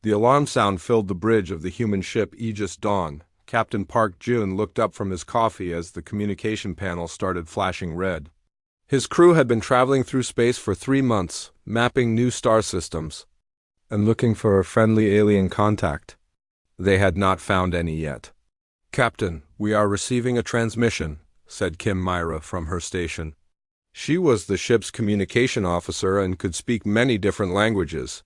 The alarm sound filled the bridge of the human ship Aegis Dawn. Captain Park Jun looked up from his coffee as the communication panel started flashing red. His crew had been traveling through space for 3 months, mapping new star systems, and looking for a friendly alien contact. They had not found any yet. "Captain, we are receiving a transmission," said Kim Myra from her station. She was the ship's communication officer and could speak many different languages.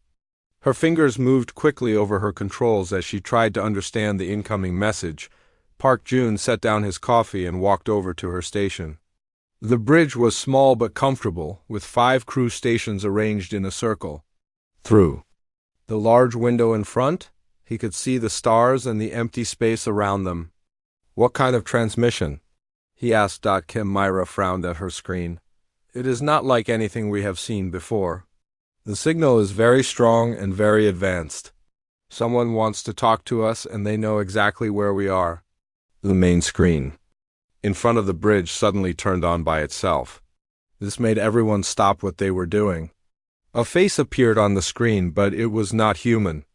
Her fingers moved quickly over her controls as she tried to understand the incoming message. Park Jun set down his coffee and walked over to her station. The bridge was small but comfortable, with 5 crew stations arranged in a circle. Through the large window in front, he could see the stars and the empty space around them. "What kind of transmission?" he asked. Kim Myra frowned at her screen. "It is not like anything we have seen before. The signal is very strong and very advanced. Someone wants to talk to us and they know exactly where we are." The main screen in front of the bridge suddenly turned on by itself. This made everyone stop what they were doing. A face appeared on the screen, but it was not human.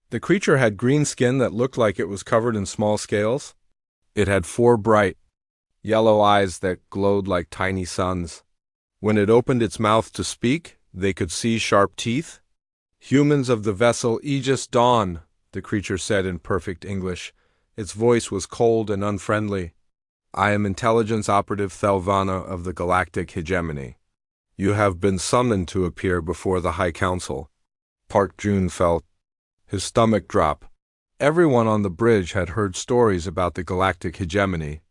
The creature had green skin that looked like it was covered in small scales. It had 4 bright, yellow eyes that glowed like tiny suns. When it opened its mouth to speak, they could see sharp teeth. "Humans of the vessel Aegis Dawn," the creature said in perfect English. Its voice was cold and unfriendly. "I am Intelligence Operative Thelvana of the Galactic Hegemony. You have been summoned to appear before the High Council." Park Jun felt his stomach drop. Everyone on the bridge had heard stories about the Galactic Hegemony.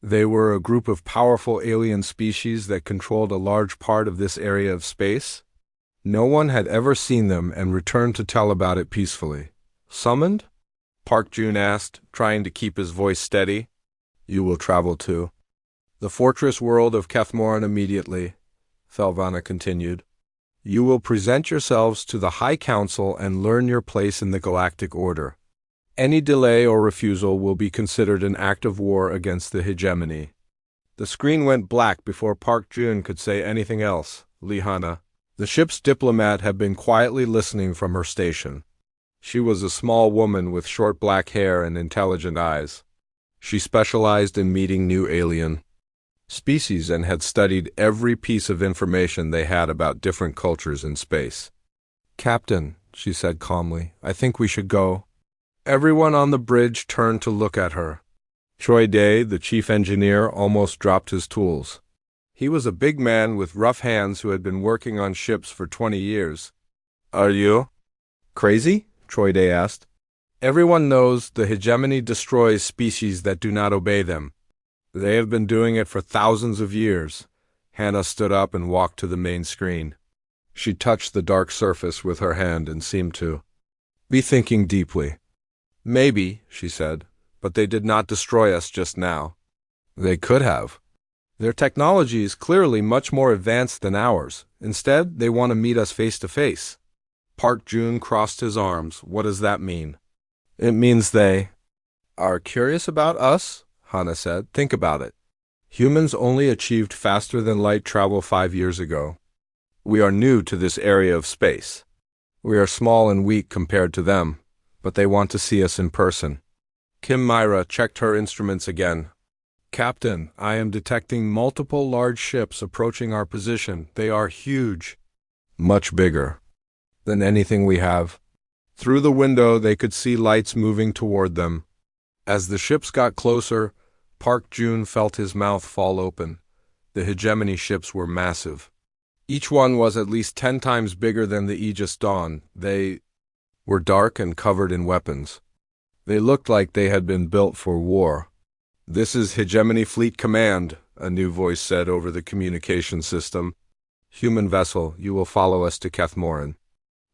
They were a group of powerful alien species that controlled a large part of this area of space. No one had ever seen them and returned to tell about it peacefully. "Summoned?" Park Jun asked, trying to keep his voice steady. "You will travel to the fortress world of Kathmoran immediately," Thelvana continued. "You will present yourselves to the High Council and learn your place in the galactic order. Any delay or refusal will be considered an act of war against the hegemony." The screen went black before Park Jun could say anything else. Lihana, the ship's diplomat, had been quietly listening from her station. She was a small woman with short black hair and intelligent eyes. She specialized in meeting new alien species and had studied every piece of information they had about different cultures in space. "Captain," she said calmly, "I think we should go." Everyone on the bridge turned to look at her. Choi Day, the chief engineer, almost dropped his tools. He was a big man with rough hands who had been working on ships for 20 years. "Are you crazy?" Choi Day asked. "Everyone knows the hegemony destroys species that do not obey them. They have been doing it for thousands of years." Hannah stood up and walked to the main screen. She touched the dark surface with her hand and seemed to be thinking deeply. "Maybe," she said, "but they did not destroy us just now. They could have. Their technology is clearly much more advanced than ours. Instead, they want to meet us face to face." Park Jun crossed his arms. "What does that mean?" "It means they are curious about us," Hannah said. "Think about it. Humans only achieved faster than light travel 5 years ago. We are new to this area of space. We are small and weak compared to them, but they want to see us in person." Kim Myra checked her instruments again. "Captain, I am detecting multiple large ships approaching our position. They are huge. Much bigger than anything we have." Through the window they could see lights moving toward them. As the ships got closer, Park Jun felt his mouth fall open. The hegemony ships were massive. Each one was at least 10 times bigger than the Aegis Dawn. They were dark and covered in weapons. They looked like they had been built for war. "This is Hegemony Fleet Command," a new voice said over the communication system. "Human vessel, you will follow us to Kathmoran.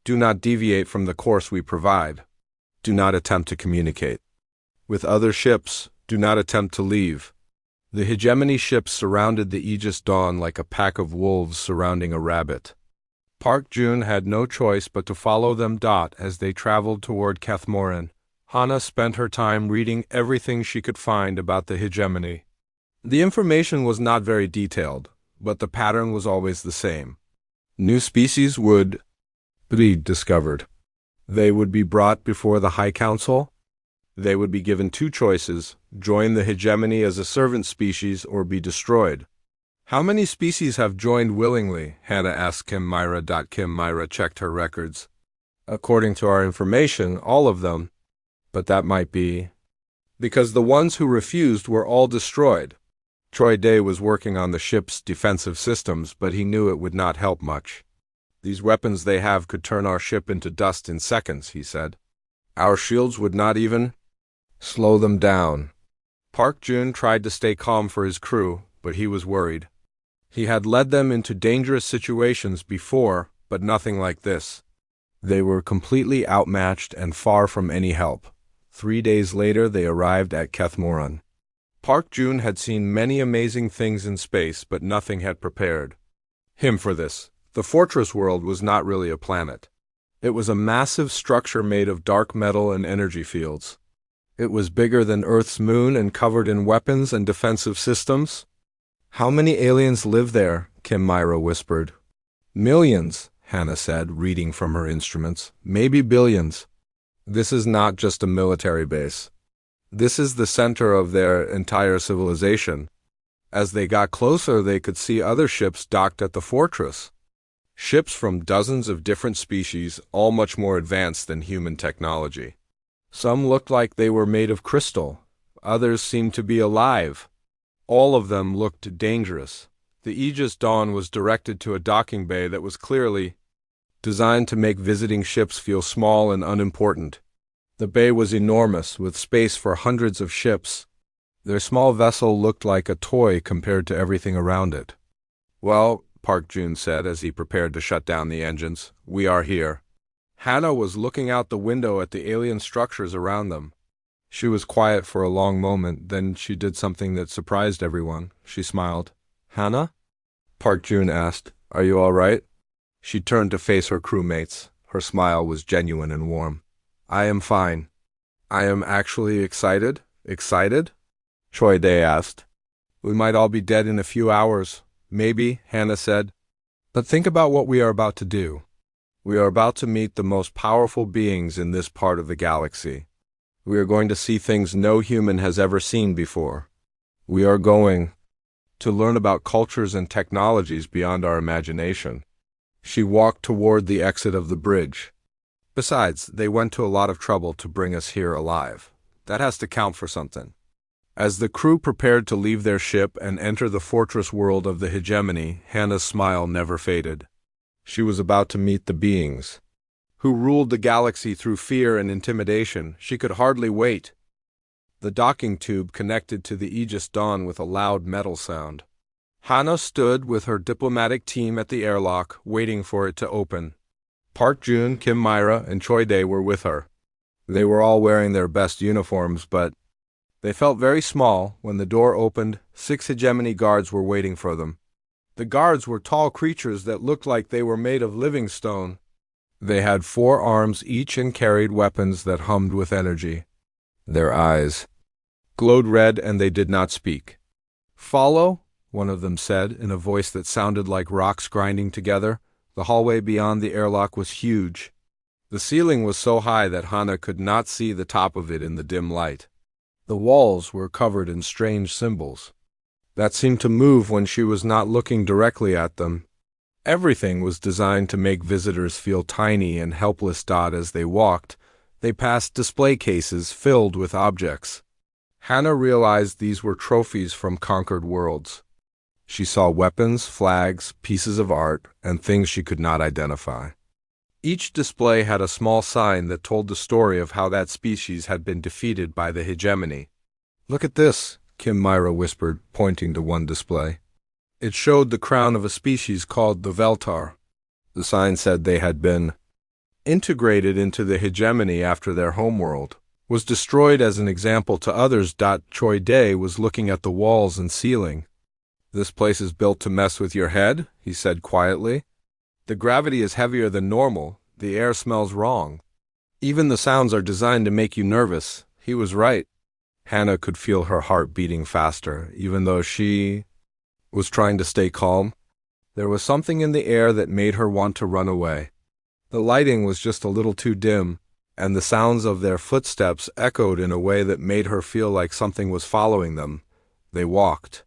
Do not deviate from the course we provide. Do not attempt to communicate with other ships. Do not attempt to leave." The hegemony ships surrounded the Aegis Dawn like a pack of wolves surrounding a rabbit. Park Jun had no choice but to follow them. As they traveled toward Kathmoran, Hannah spent her time reading everything she could find about the hegemony. The information was not very detailed, but the pattern was always the same. New species would be discovered. They would be brought before the High Council. They would be given two choices: join the hegemony as a servant species or be destroyed. How many species have joined willingly? Hannah asked Kim Myra. Kim Myra checked her records. According to our information, all of them. But that might be because the ones who refused were all destroyed. Troy Day was working on the ship's defensive systems, but he knew it would not help much. These weapons they have could turn our ship into dust in seconds, he said. Our shields would not even slow them down. Park Jun tried to stay calm for his crew, but he was worried. He had led them into dangerous situations before, but nothing like this. They were completely outmatched and far from any help. 3 days later they arrived at Kethmoran. Park Jun had seen many amazing things in space, but nothing had prepared him for this. The fortress world was not really a planet. It was a massive structure made of dark metal and energy fields. It was bigger than Earth's moon and covered in weapons and defensive systems. How many aliens live there? Kim Myra whispered. Millions, Hannah said, reading from her instruments. Maybe billions. This is not just a military base. This is the center of their entire civilization. As they got closer, they could see other ships docked at the fortress. Ships from dozens of different species, all much more advanced than human technology. Some looked like they were made of crystal. Others seemed to be alive. All of them looked dangerous. The Aegis Dawn was directed to a docking bay that was clearly designed to make visiting ships feel small and unimportant. The bay was enormous, with space for hundreds of ships. Their small vessel looked like a toy compared to everything around it. Well, Park Jun said as he prepared to shut down the engines, we are here. Hannah was looking out the window at the alien structures around them. She was quiet for a long moment, then she did something that surprised everyone. She smiled. Hannah? Park Jun asked, are you all right? She turned to face her crewmates. Her smile was genuine and warm. I am fine. I am actually excited. Excited? Troy Day asked. We might all be dead in a few hours. Maybe, Hannah said. But think about what we are about to do. We are about to meet the most powerful beings in this part of the galaxy. We are going to see things no human has ever seen before. We are going to learn about cultures and technologies beyond our imagination. She walked toward the exit of the bridge. Besides, they went to a lot of trouble to bring us here alive. That has to count for something. As the crew prepared to leave their ship and enter the fortress world of the hegemony, Hannah's smile never faded. She was about to meet the beings who ruled the galaxy through fear and intimidation. She could hardly wait. The docking tube connected to the Aegis Dawn with a loud metal sound. Hannah stood with her diplomatic team at the airlock, waiting for it to open. Park Jun, Kim Myra, and Choi Dae were with her. They were all wearing their best uniforms, but they felt very small. When the door opened, 6 hegemony guards were waiting for them. The guards were tall creatures that looked like they were made of living stone. They had 4 arms each and carried weapons that hummed with energy. Their eyes glowed red and they did not speak. Follow, one of them said in a voice that sounded like rocks grinding together. The hallway beyond the airlock was huge. The ceiling was so high that Hannah could not see the top of it in the dim light. The walls were covered in strange symbols that seemed to move when she was not looking directly at them. Everything was designed to make visitors feel tiny and helpless. As they walked, they passed display cases filled with objects. Hannah realized these were trophies from conquered worlds. She saw weapons, flags, pieces of art, and things she could not identify. Each display had a small sign that told the story of how that species had been defeated by the hegemony. Look at this, Kim Myra whispered, pointing to one display. It showed the crown of a species called the Veltar. The sign said they had been integrated into the hegemony after their homeworld was destroyed as an example to others. Choi Dae was looking at the walls and ceiling. This place is built to mess with your head, he said quietly. The gravity is heavier than normal. The air smells wrong. Even the sounds are designed to make you nervous. He was right. Hannah could feel her heart beating faster, even though she was trying to stay calm. There was something in the air that made her want to run away. The lighting was just a little too dim, and the sounds of their footsteps echoed in a way that made her feel like something was following them. They walked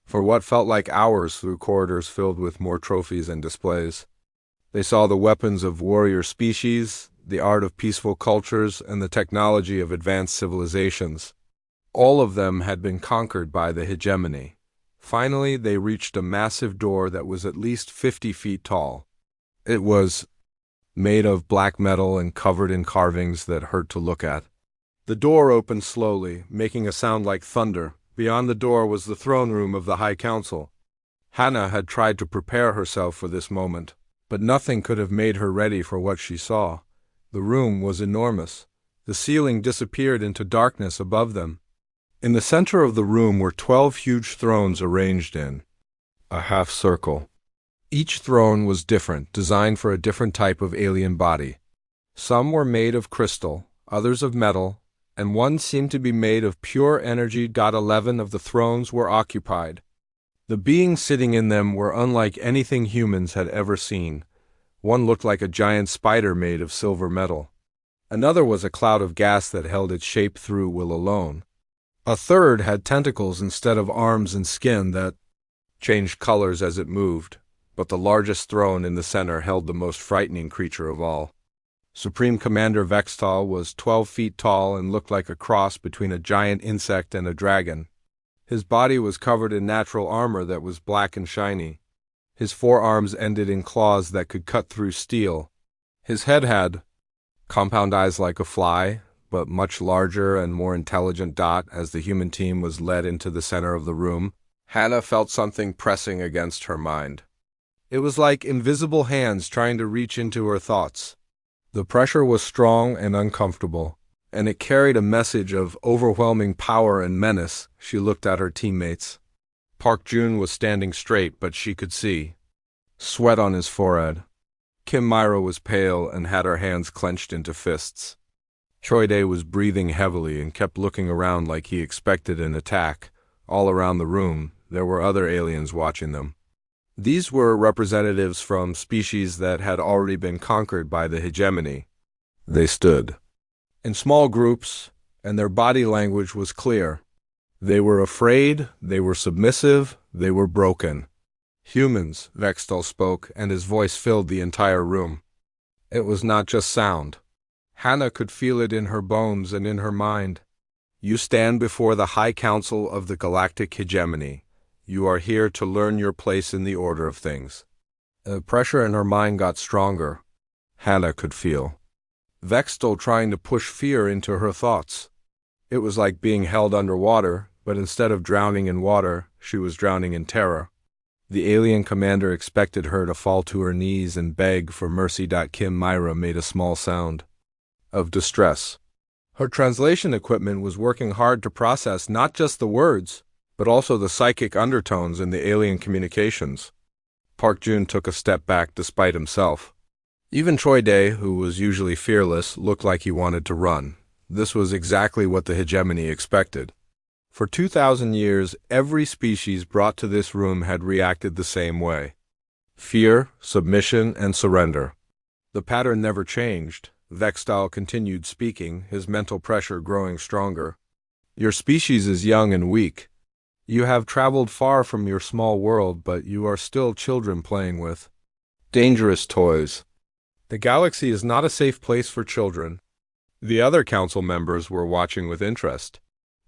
for what felt like hours through corridors filled with more trophies and displays. They saw the weapons of warrior species, the art of peaceful cultures, and the technology of advanced civilizations. All of them had been conquered by the hegemony. Finally, they reached a massive door that was at least 50 feet tall. It was made of black metal and covered in carvings that hurt to look at. The door opened slowly, making a sound like thunder. Beyond the door was the throne room of the High Council. Hannah had tried to prepare herself for this moment, but nothing could have made her ready for what she saw. The room was enormous. The ceiling disappeared into darkness above them. In the center of the room were 12 huge thrones arranged in a half circle. Each throne was different, designed for a different type of alien body. Some were made of crystal, others of metal, and one seemed to be made of pure energy. 11 of the thrones were occupied. The beings sitting in them were unlike anything humans had ever seen. One looked like a giant spider made of silver metal. Another was a cloud of gas that held its shape through will alone. A third had tentacles instead of arms and skin that changed colors as it moved, but the largest throne in the center held the most frightening creature of all. Supreme Commander Vextal was 12 feet tall and looked like a cross between a giant insect and a dragon. His body was covered in natural armor that was black and shiny. His forearms ended in claws that could cut through steel. His head had compound eyes like a fly, but much larger and more intelligent. As the human team was led into the center of the room, Hannah felt something pressing against her mind. It was like invisible hands trying to reach into her thoughts. The pressure was strong and uncomfortable, and it carried a message of overwhelming power and menace. She looked at her teammates. Park Jun was standing straight, but she could see sweat on his forehead. Kim Myra was pale and had her hands clenched into fists. Choi Dae was breathing heavily and kept looking around like he expected an attack. All around the room, there were other aliens watching them. These were representatives from species that had already been conquered by the hegemony. They stood in small groups, and their body language was clear. They were afraid, they were submissive, they were broken. Humans, Vextal spoke, and his voice filled the entire room. It was not just sound. Hannah could feel it in her bones and in her mind. You stand before the High Council of the Galactic Hegemony. You are here to learn your place in the order of things. The pressure in her mind got stronger. Hannah could feel Vextal trying to push fear into her thoughts. It was like being held underwater, but instead of drowning in water, she was drowning in terror. The alien commander expected her to fall to her knees and beg for mercy. Kim Myra made a small sound of distress. Her translation equipment was working hard to process not just the words, but also the psychic undertones in the alien communications. Park Jun took a step back despite himself. Even Choi Dae, who was usually fearless, looked like he wanted to run. This was exactly what the hegemony expected. For 2,000 years, every species brought to this room had reacted the same way. Fear, submission, and surrender. The pattern never changed. Vextal continued speaking, his mental pressure growing stronger. Your species is young and weak. You have traveled far from your small world, but you are still children playing with dangerous toys. The galaxy is not a safe place for children. The other council members were watching with interest.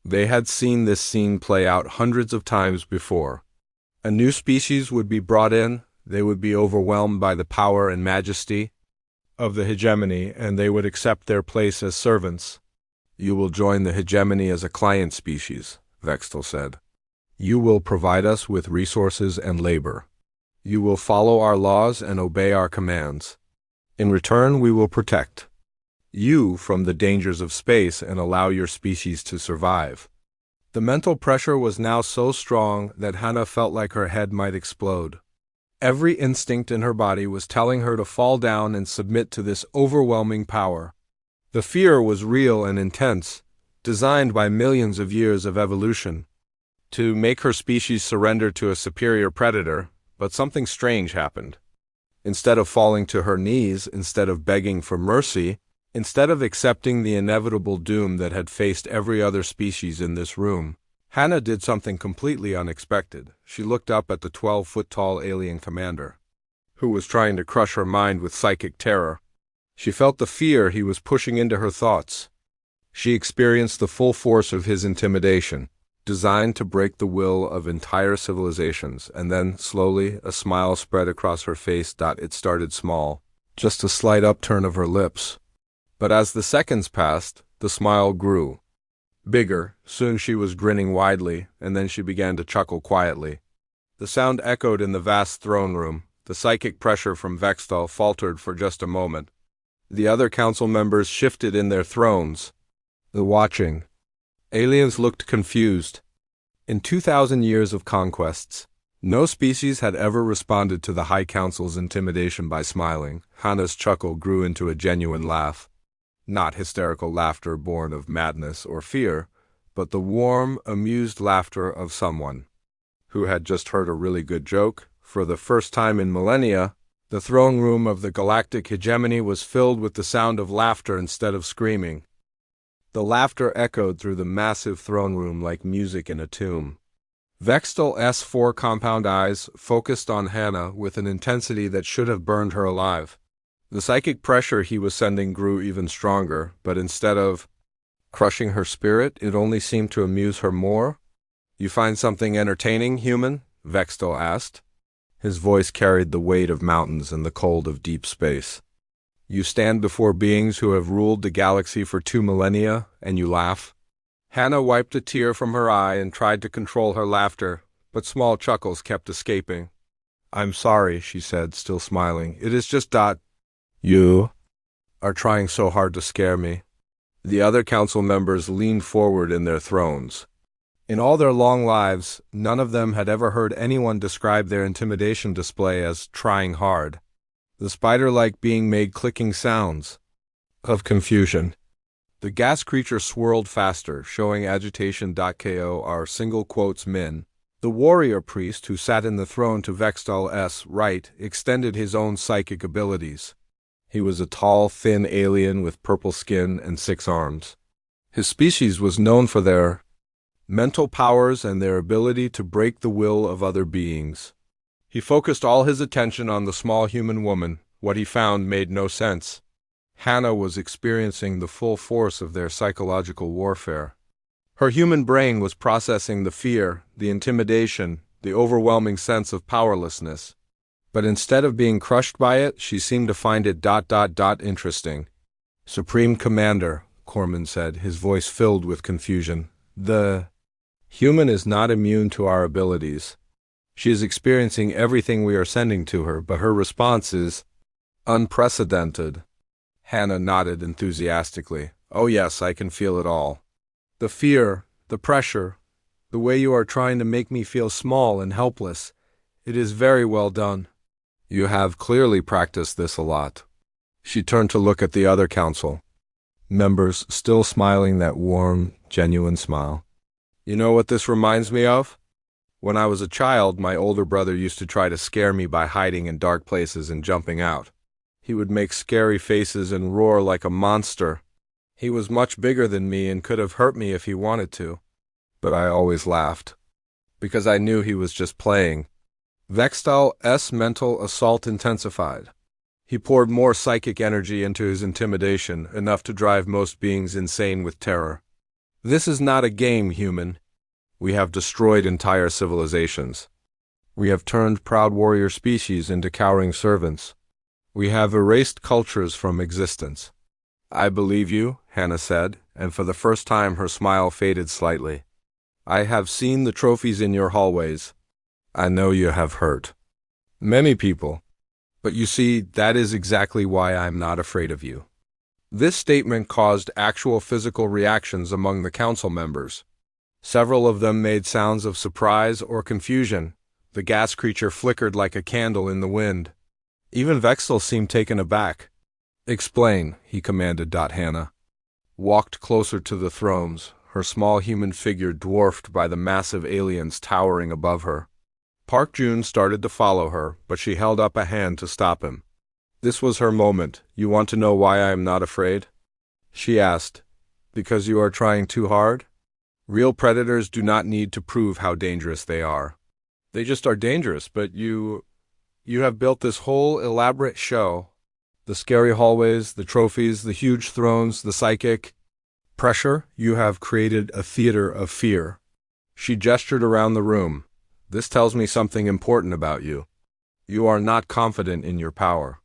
They had seen this scene play out hundreds of times before. A new species would be brought in, they would be overwhelmed by the power and majesty of the hegemony, and they would accept their place as servants. You will join the hegemony as a client species, Vextal said. You will provide us with resources and labor. You will follow our laws and obey our commands. In return, we will protect you from the dangers of space and allow your species to survive. The mental pressure was now so strong that Hannah felt like her head might explode. Every instinct in her body was telling her to fall down and submit to this overwhelming power. The fear was real and intense, designed by millions of years of evolution to make her species surrender to a superior predator, but something strange happened. Instead of falling to her knees, instead of begging for mercy, instead of accepting the inevitable doom that had faced every other species in this room, Hannah did something completely unexpected. She looked up at the 12-foot-tall alien commander, who was trying to crush her mind with psychic terror. She felt the fear he was pushing into her thoughts. She experienced the full force of his intimidation, designed to break the will of entire civilizations, and then, slowly, a smile spread across her face. It started small, just a slight upturn of her lips. But as the seconds passed, the smile grew bigger. Soon she was grinning widely, and then she began to chuckle quietly. The sound echoed in the vast throne room. The psychic pressure from Vestal faltered for just a moment. The other council members shifted in their thrones. The watching aliens looked confused. In 2,000 years of conquests, no species had ever responded to the High Council's intimidation by smiling. Hannah's chuckle grew into a genuine laugh. Not hysterical laughter born of madness or fear, but the warm, amused laughter of someone who had just heard a really good joke. For the first time in millennia, the throne room of the galactic hegemony was filled with the sound of laughter instead of screaming. The laughter echoed through the massive throne room like music in a tomb. Vextal's 4 compound eyes focused on Hannah with an intensity that should have burned her alive. The psychic pressure he was sending grew even stronger, but instead of crushing her spirit, it only seemed to amuse her more. "You find something entertaining, human?" Vextal asked. His voice carried the weight of mountains and the cold of deep space. "You stand before beings who have ruled the galaxy for 2 millennia, and you laugh?" Hannah wiped a tear from her eye and tried to control her laughter, but small chuckles kept escaping. "I'm sorry," she said, still smiling. "It is just that you are trying so hard to scare me." The other council members leaned forward in their thrones. In all their long lives, none of them had ever heard anyone describe their intimidation display as trying hard. The spider-like being made clicking sounds of confusion. The gas creature swirled faster, showing agitation. Ko are single quotes min. The warrior priest who sat in the throne to Vextal's right extended his own psychic abilities. He was a tall, thin alien with purple skin and 6 arms. His species was known for their mental powers and their ability to break the will of other beings. He focused all his attention on the small human woman. What he found made no sense. Hannah was experiencing the full force of their psychological warfare. Her human brain was processing the fear, the intimidation, the overwhelming sense of powerlessness. But instead of being crushed by it, she seemed to find it interesting. "Supreme Commander," Corman said, his voice filled with confusion, "the human is not immune to our abilities. She is experiencing everything we are sending to her, but her response is unprecedented." Hannah nodded enthusiastically. "Oh yes, I can feel it all. The fear, the pressure, the way you are trying to make me feel small and helpless. It is very well done. You have clearly practiced this a lot." She turned to look at the other council members, still smiling that warm, genuine smile. "You know what this reminds me of? When I was a child, my older brother used to try to scare me by hiding in dark places and jumping out. He would make scary faces and roar like a monster. He was much bigger than me and could have hurt me if he wanted to. But I always laughed, because I knew he was just playing." Vextal's mental assault intensified. He poured more psychic energy into his intimidation, enough to drive most beings insane with terror. "This is not a game, human. We have destroyed entire civilizations. We have turned proud warrior species into cowering servants. We have erased cultures from existence." "I believe you," Hannah said, and for the first time her smile faded slightly. "I have seen the trophies in your hallways. I know you have hurt many people. But you see, that is exactly why I'm not afraid of you." This statement caused actual physical reactions among the council members. Several of them made sounds of surprise or confusion. The gas creature flickered like a candle in the wind. Even Vextal seemed taken aback. "Explain," he commanded. Hannah walked closer to the thrones, her small human figure dwarfed by the massive aliens towering above her. Park Jun started to follow her, but she held up a hand to stop him. This was her moment. You want to know why I am not afraid? She asked. Because you are trying too hard? Real predators do not need to prove how dangerous they are. They just are dangerous, but you have built this whole elaborate show. The scary hallways, the trophies, the huge thrones, the psychic pressure. You have created a theater of fear. She gestured around the room. This tells me something important about you. You are not confident in your power.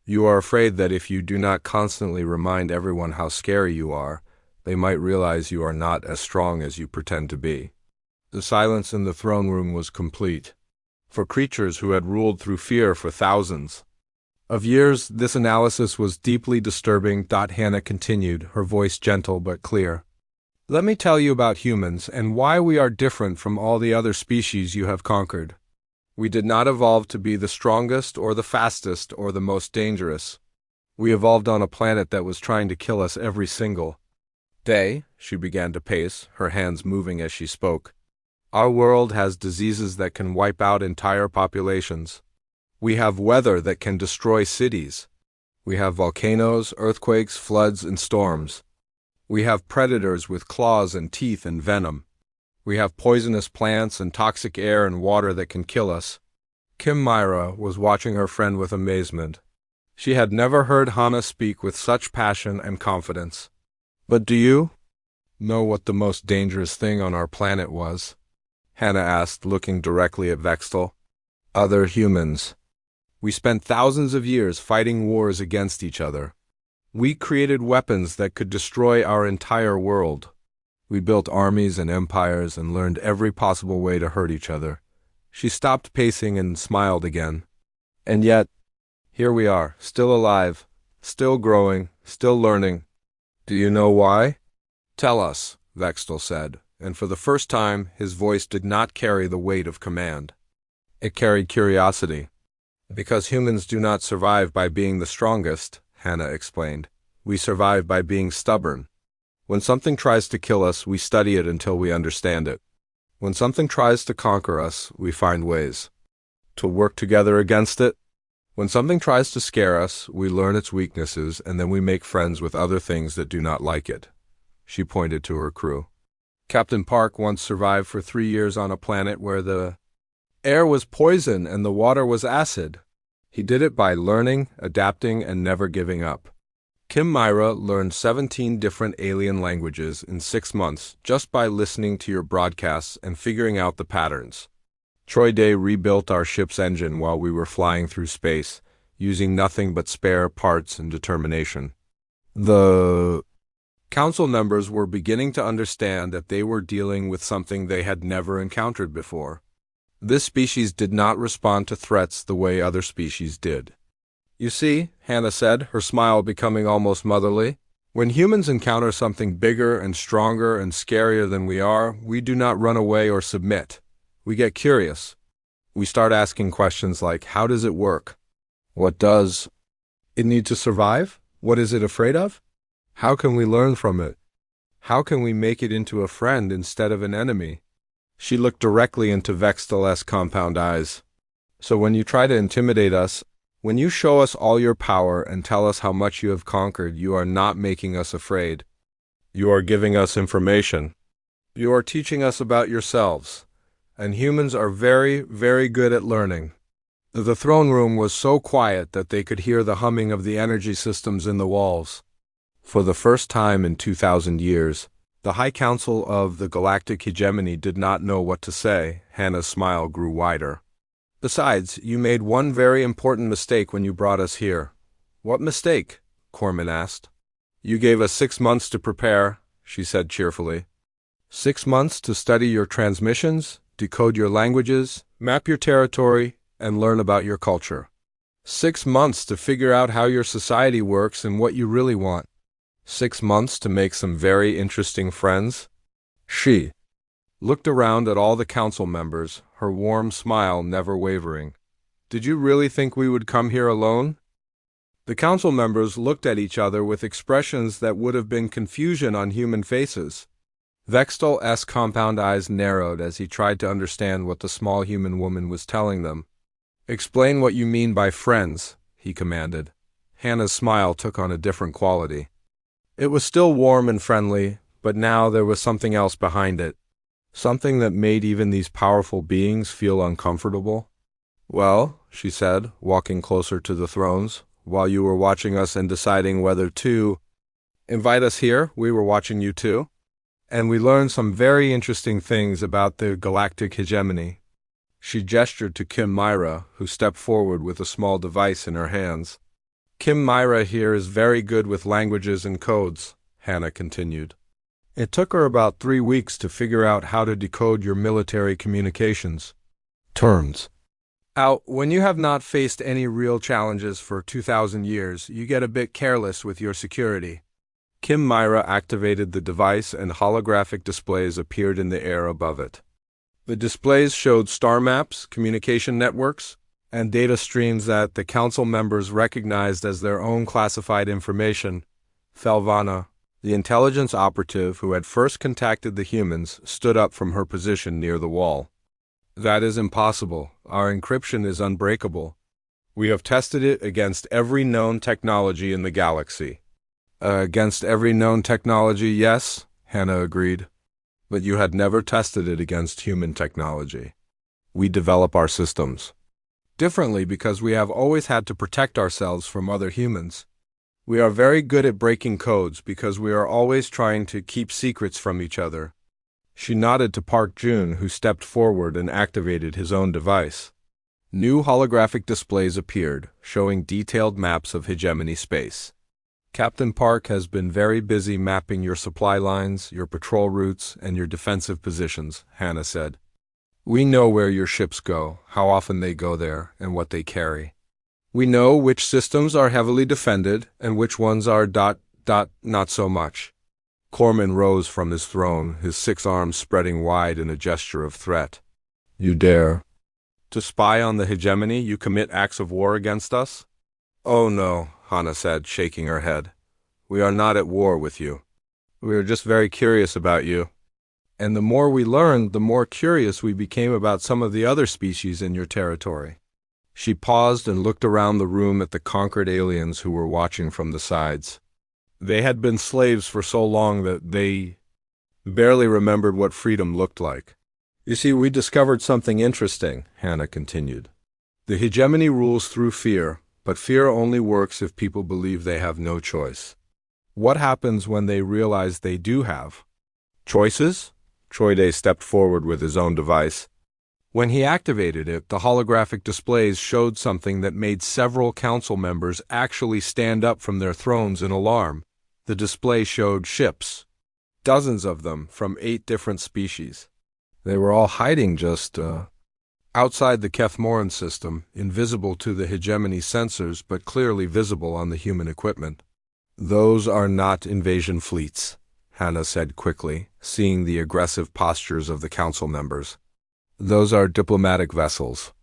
You are afraid that if you do not constantly remind everyone how scary you are, they might realize you are not as strong as you pretend to be. The silence in the throne room was complete. For creatures who had ruled through fear for thousands of years, this analysis was deeply disturbing. Hannah continued, her voice gentle but clear. Let me tell you about humans and why we are different from all the other species you have conquered. We did not evolve to be the strongest or the fastest or the most dangerous. We evolved on a planet that was trying to kill us every single day. She began to pace, her hands moving as she spoke. Our world has diseases that can wipe out entire populations. We have weather that can destroy cities. We have volcanoes, earthquakes, floods, and storms. We have predators with claws and teeth and venom. We have poisonous plants and toxic air and water that can kill us. Kim Myra was watching her friend with amazement. She had never heard Hannah speak with such passion and confidence. But do you know what the most dangerous thing on our planet was? Hannah asked, looking directly at Vextal. Other humans. We spent thousands of years fighting wars against each other. We created weapons that could destroy our entire world. We built armies and empires and learned every possible way to hurt each other. She stopped pacing and smiled again. And yet, here we are, still alive, still growing, still learning. Do you know why? Tell us, Vextal said, and for the first time his voice did not carry the weight of command. It carried curiosity. Because humans do not survive by being the strongest, Hannah explained. We survive by being stubborn. When something tries to kill us, we study it until we understand it. When something tries to conquer us, we find ways to work together against it. When something tries to scare us, we learn its weaknesses, and then we make friends with other things that do not like it. She pointed to her crew. Captain Park once survived for 3 years on a planet where the air was poison and the water was acid. He did it by learning, adapting, and never giving up. Kim Myra learned 17 different alien languages in 6 months just by listening to your broadcasts and figuring out the patterns. Troy Day rebuilt our ship's engine while we were flying through space, using nothing but spare parts and determination. The council members were beginning to understand that they were dealing with something they had never encountered before. This species did not respond to threats the way other species did. You see, Hannah said, her smile becoming almost motherly, when humans encounter something bigger and stronger and scarier than we are, we do not run away or submit. We get curious. We start asking questions like, how does it work? What does it need to survive? What is it afraid of? How can we learn from it? How can we make it into a friend instead of an enemy? She looked directly into Vextal's compound eyes. So when you try to intimidate us, when you show us all your power and tell us how much you have conquered, you are not making us afraid. You are giving us information. You are teaching us about yourselves. And humans are very, very good at learning. The throne room was so quiet that they could hear the humming of the energy systems in the walls. For the first time in 2,000 years, the High Council of the Galactic Hegemony did not know what to say. Hannah's smile grew wider. Besides, you made one very important mistake when you brought us here. What mistake? Corman asked. You gave us 6 months to prepare, she said cheerfully. 6 months to study your transmissions, decode your languages, map your territory, and learn about your culture. 6 months to figure out how your society works and what you really want. 6 months to make some very interesting friends. She looked around at all the council members, her warm smile never wavering. Did you really think we would come here alone? The council members looked at each other with expressions that would have been confusion on human faces. Vextal's compound eyes narrowed as he tried to understand what the small human woman was telling them. Explain what you mean by friends, he commanded. Hannah's smile took on a different quality. It was still warm and friendly, but now there was something else behind it. Something that made even these powerful beings feel uncomfortable. "Well," she said, walking closer to the thrones, "while you were watching us and deciding whether to invite us here, we were watching you too. And we learned some very interesting things about the galactic hegemony." She gestured to Kim Myra, who stepped forward with a small device in her hands. "Kim Myra here is very good with languages and codes," Hannah continued. "It took her about 3 weeks to figure out how to decode your military communications terms. When you have not faced any real challenges for 2,000 years, you get a bit careless with your security." Kim Myra activated the device and holographic displays appeared in the air above it. The displays showed star maps, communication networks, and data streams that the council members recognized as their own classified information. Felvana, the intelligence operative who had first contacted the humans, stood up from her position near the wall. "That is impossible. Our encryption is unbreakable. We have tested it against every known technology in the galaxy." Against every known technology, yes," Hannah agreed. "But you had never tested it against human technology. We develop our systems differently because we have always had to protect ourselves from other humans. We are very good at breaking codes because we are always trying to keep secrets from each other." She nodded to Park Jun, who stepped forward and activated his own device. New holographic displays appeared, showing detailed maps of hegemony space. "Captain Park has been very busy mapping your supply lines, your patrol routes, and your defensive positions," Hannah said. "We know where your ships go, how often they go there, and what they carry. We know which systems are heavily defended and which ones are not so much." Corman rose from his throne, his 6 arms spreading wide in a gesture of threat. "You dare to spy on the hegemony? You commit acts of war against us?" "Oh no," Hannah said, shaking her head. "We are not at war with you. We are just very curious about you. And the more we learned, the more curious we became about some of the other species in your territory." She paused and looked around the room at the conquered aliens who were watching from the sides. They had been slaves for so long that they barely remembered what freedom looked like. "You see, we discovered something interesting," Hannah continued. "The hegemony rules through fear, but fear only works if people believe they have no choice. What happens when they realize they do have choices?" Troide stepped forward with his own device. When he activated it, the holographic displays showed something that made several council members actually stand up from their thrones in alarm. The display showed ships, dozens of them, from 8 different species. They were all hiding just outside the Kethmoran system, invisible to the hegemony sensors but clearly visible on the human equipment. "Those are not invasion fleets," Hannah said quickly, seeing the aggressive postures of the council members. "Those are diplomatic vessels,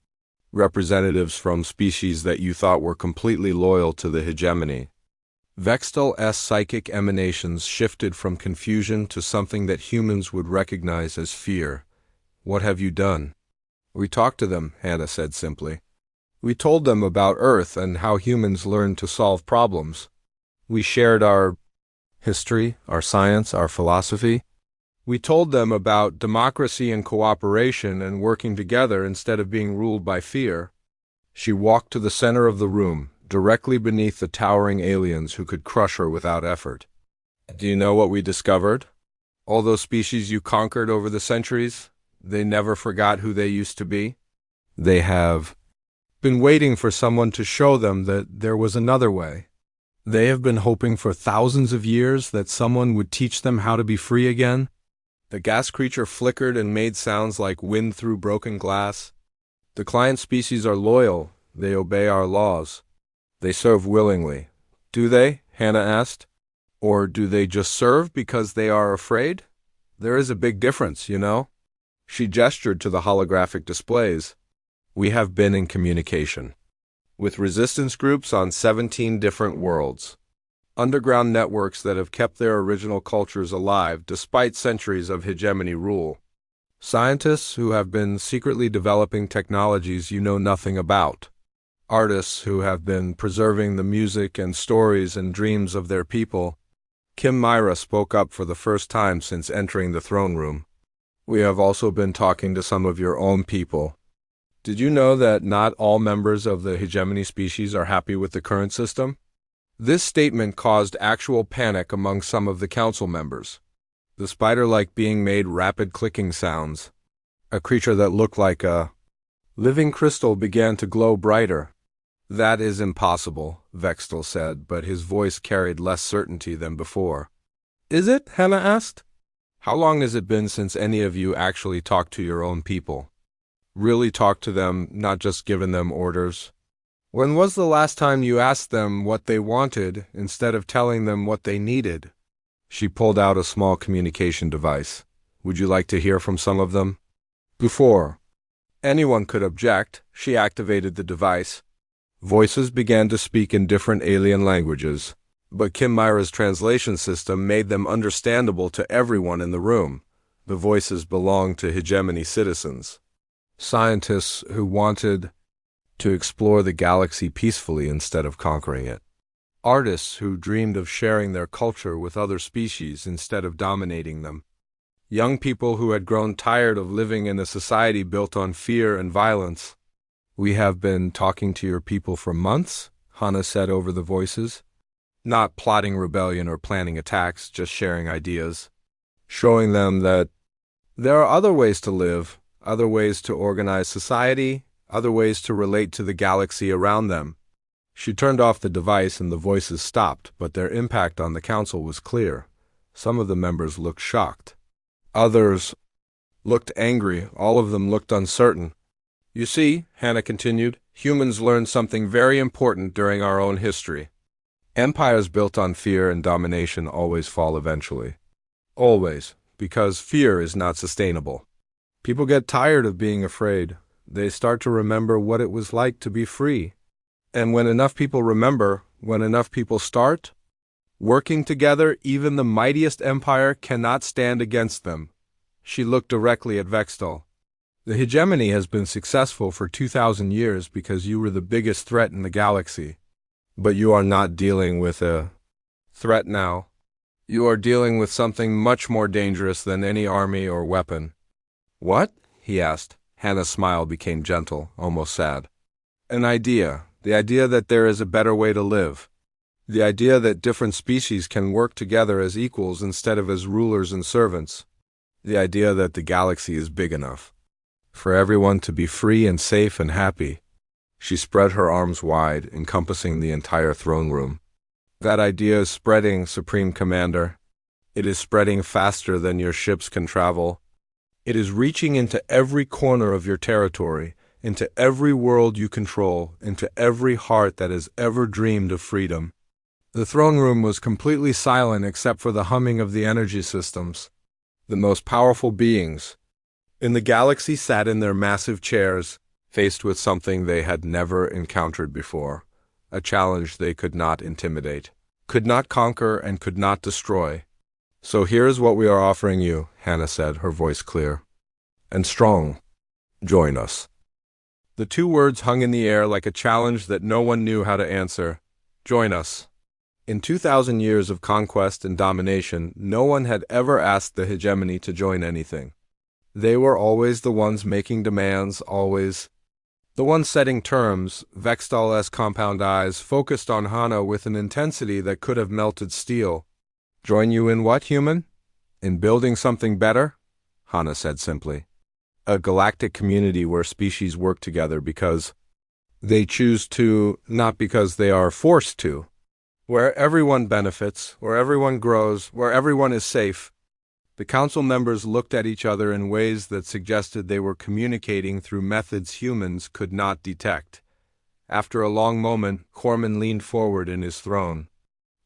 representatives from species that you thought were completely loyal to the hegemony." Vextel's psychic emanations shifted from confusion to something that humans would recognize as fear. "What have you done?" "We talked to them," Hannah said simply. "We told them about Earth and how humans learned to solve problems. We shared our history, our science, our philosophy. We told them about democracy and cooperation and working together instead of being ruled by fear." She walked to the center of the room, directly beneath the towering aliens who could crush her without effort. "Do you know what we discovered? All those species you conquered over the centuries, they never forgot who they used to be. They have been waiting for someone to show them that there was another way. They have been hoping for thousands of years that someone would teach them how to be free again." The gas creature flickered and made sounds like wind through broken glass. "The client species are loyal. They obey our laws. They serve willingly." "Do they?" Hannah asked. "Or do they just serve because they are afraid? There is a big difference, you know." She gestured to the holographic displays. "We have been in communication with resistance groups on 17 different worlds. Underground networks that have kept their original cultures alive despite centuries of hegemony rule. Scientists who have been secretly developing technologies you know nothing about. artists who have been preserving the music and stories and dreams of their people. Kim Myra spoke up for the first time since entering the throne room. We have also been talking to some of your own people. Did you know that not all members of the hegemony species are happy with the current system? This statement caused actual panic among some of the council members. The spider-like being made rapid clicking sounds. A creature that looked like a living crystal began to glow brighter. That is impossible, Vextal said, but his voice carried less certainty than before. Is it? Hannah asked. How long has it been since any of you actually talked to your own people? Really talked to them, not just given them orders? When was the last time you asked them what they wanted instead of telling them what they needed? She pulled out a small communication device. Would you like to hear from some of them? Before anyone could object, she activated the device. Voices began to speak in different alien languages, but Kim Myra's translation system made them understandable to everyone in the room. The voices belonged to hegemony citizens. Scientists who wanted to explore the galaxy peacefully instead of conquering it. Artists who dreamed of sharing their culture with other species instead of dominating them. Young people who had grown tired of living in a society built on fear and violence. We have been talking to your people for months, Hannah said over the voices. Not plotting rebellion or planning attacks, just sharing ideas. Showing them that there are other ways to live, other ways to organize society, other ways to relate to the galaxy around them. She turned off the device and the voices stopped, but their impact on the council was clear. Some of the members looked shocked. Others looked angry. All of them looked uncertain. You see, Hannah continued, humans learned something very important during our own history. Empires built on fear and domination always fall eventually. Always, because fear is not sustainable. People get tired of being afraid. They start to remember what it was like to be free. And when enough people remember, when enough people start working together, even the mightiest empire cannot stand against them. She looked directly at Vextal. The hegemony has been successful for 2,000 years because you were the biggest threat in the galaxy. But you are not dealing with a threat now. You are dealing with something much more dangerous than any army or weapon. What? He asked. Hannah's smile became gentle, almost sad. An idea. The idea that there is a better way to live. The idea that different species can work together as equals instead of as rulers and servants. The idea that the galaxy is big enough for everyone to be free and safe and happy. She spread her arms wide, encompassing the entire throne room. That idea is spreading, Supreme Commander. It is spreading faster than your ships can travel. It is reaching into every corner of your territory, into every world you control, into every heart that has ever dreamed of freedom. The throne room was completely silent except for the humming of the energy systems. The most powerful beings in the galaxy sat in their massive chairs, faced with something they had never encountered before, a challenge they could not intimidate, could not conquer, and could not destroy. So here is what we are offering you, Hannah said, her voice clear and strong. Join us. The two words hung in the air like a challenge that no one knew how to answer. Join us. In 2,000 years of conquest and domination, no one had ever asked the hegemony to join anything. They were always the ones making demands, always the ones setting terms. Vextal's compound eyes focused on Hannah with an intensity that could have melted steel. Join you in what, human? In building something better? Hannah said simply. A galactic community where species work together because they choose to, not because they are forced to. Where everyone benefits, where everyone grows, where everyone is safe. The council members looked at each other in ways that suggested they were communicating through methods humans could not detect. After a long moment, Corman leaned forward in his throne.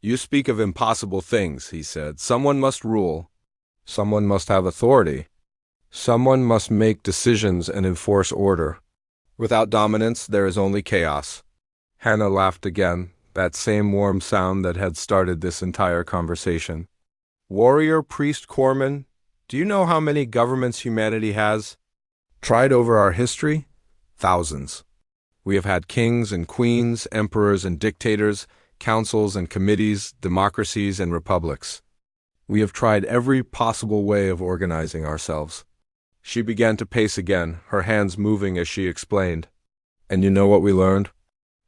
You speak of impossible things, he said. Someone must rule. Someone must have authority. Someone must make decisions and enforce order. Without dominance, there is only chaos. Hannah laughed again, that same warm sound that had started this entire conversation. Warrior Priest Corman, do you know how many governments humanity has tried over our history? Thousands. We have had kings and queens, emperors and dictators, councils and committees, democracies and republics. We have tried every possible way of organizing ourselves. She began to pace again, her hands moving as she explained. And you know what we learned?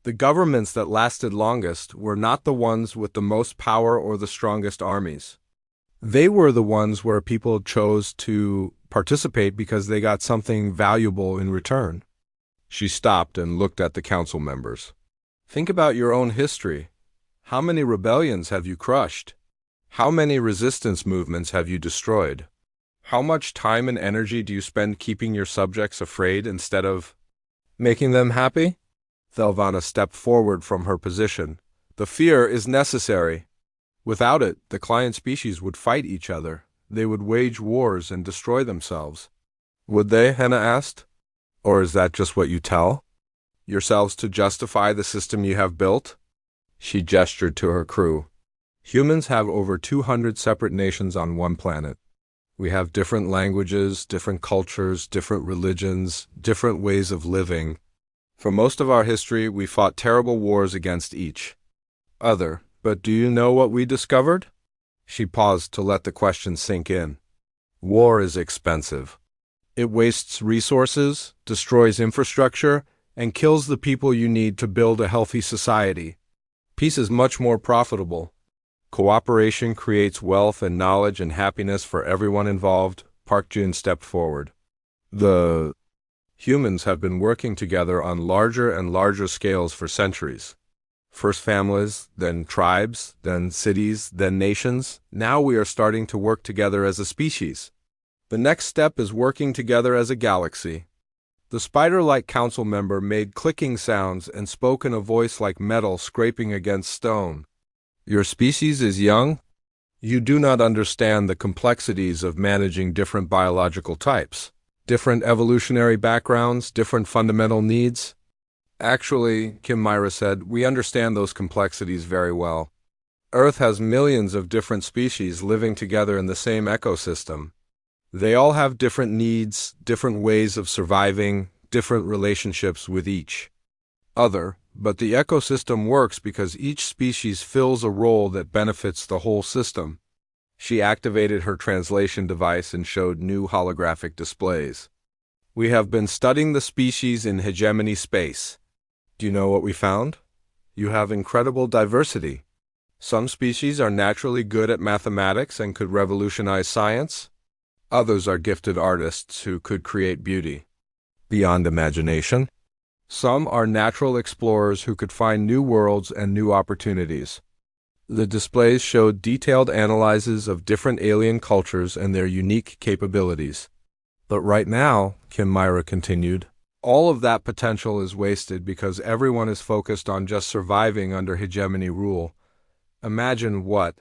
The governments that lasted longest were not the ones with the most power or the strongest armies. They were the ones where people chose to participate because they got something valuable in return. She stopped and looked at the council members. Think about your own history. How many rebellions have you crushed? How many resistance movements have you destroyed? How much time and energy do you spend keeping your subjects afraid instead of making them happy? Thelvana stepped forward from her position. The fear is necessary. Without it, the client species would fight each other. They would wage wars and destroy themselves. Would they? Henna asked. Or is that just what you tell yourselves to justify the system you have built? She gestured to her crew. Humans have over 200 separate nations on one planet. We have different languages, different cultures, different religions, different ways of living. For most of our history, we fought terrible wars against each other. But do you know what we discovered? She paused to let the question sink in. War is expensive. It wastes resources, destroys infrastructure, and kills the people you need to build a healthy society. Peace is much more profitable. Cooperation creates wealth and knowledge and happiness for everyone involved. Park Jun stepped forward. The humans have been working together on larger and larger scales for centuries. First families, then tribes, then cities, then nations. Now we are starting to work together as a species. The next step is working together as a galaxy. The spider-like council member made clicking sounds and spoke in a voice like metal scraping against stone. Your species is young? You do not understand the complexities of managing different biological types, different evolutionary backgrounds, different fundamental needs. Actually, Kim Myra said, we understand those complexities very well. Earth has millions of different species living together in the same ecosystem. They all have different needs, different ways of surviving, different relationships with each other, but the ecosystem works because each species fills a role that benefits the whole system. She activated her translation device and showed new holographic displays. We have been studying the species in hegemony space. Do you know what we found? You have incredible diversity. Some species are naturally good at mathematics and could revolutionize science. Others are gifted artists who could create beauty beyond imagination. Some are natural explorers who could find new worlds and new opportunities. The displays showed detailed analyses of different alien cultures and their unique capabilities. But right now, Kim Myra continued, all of that potential is wasted because everyone is focused on just surviving under hegemony rule. Imagine what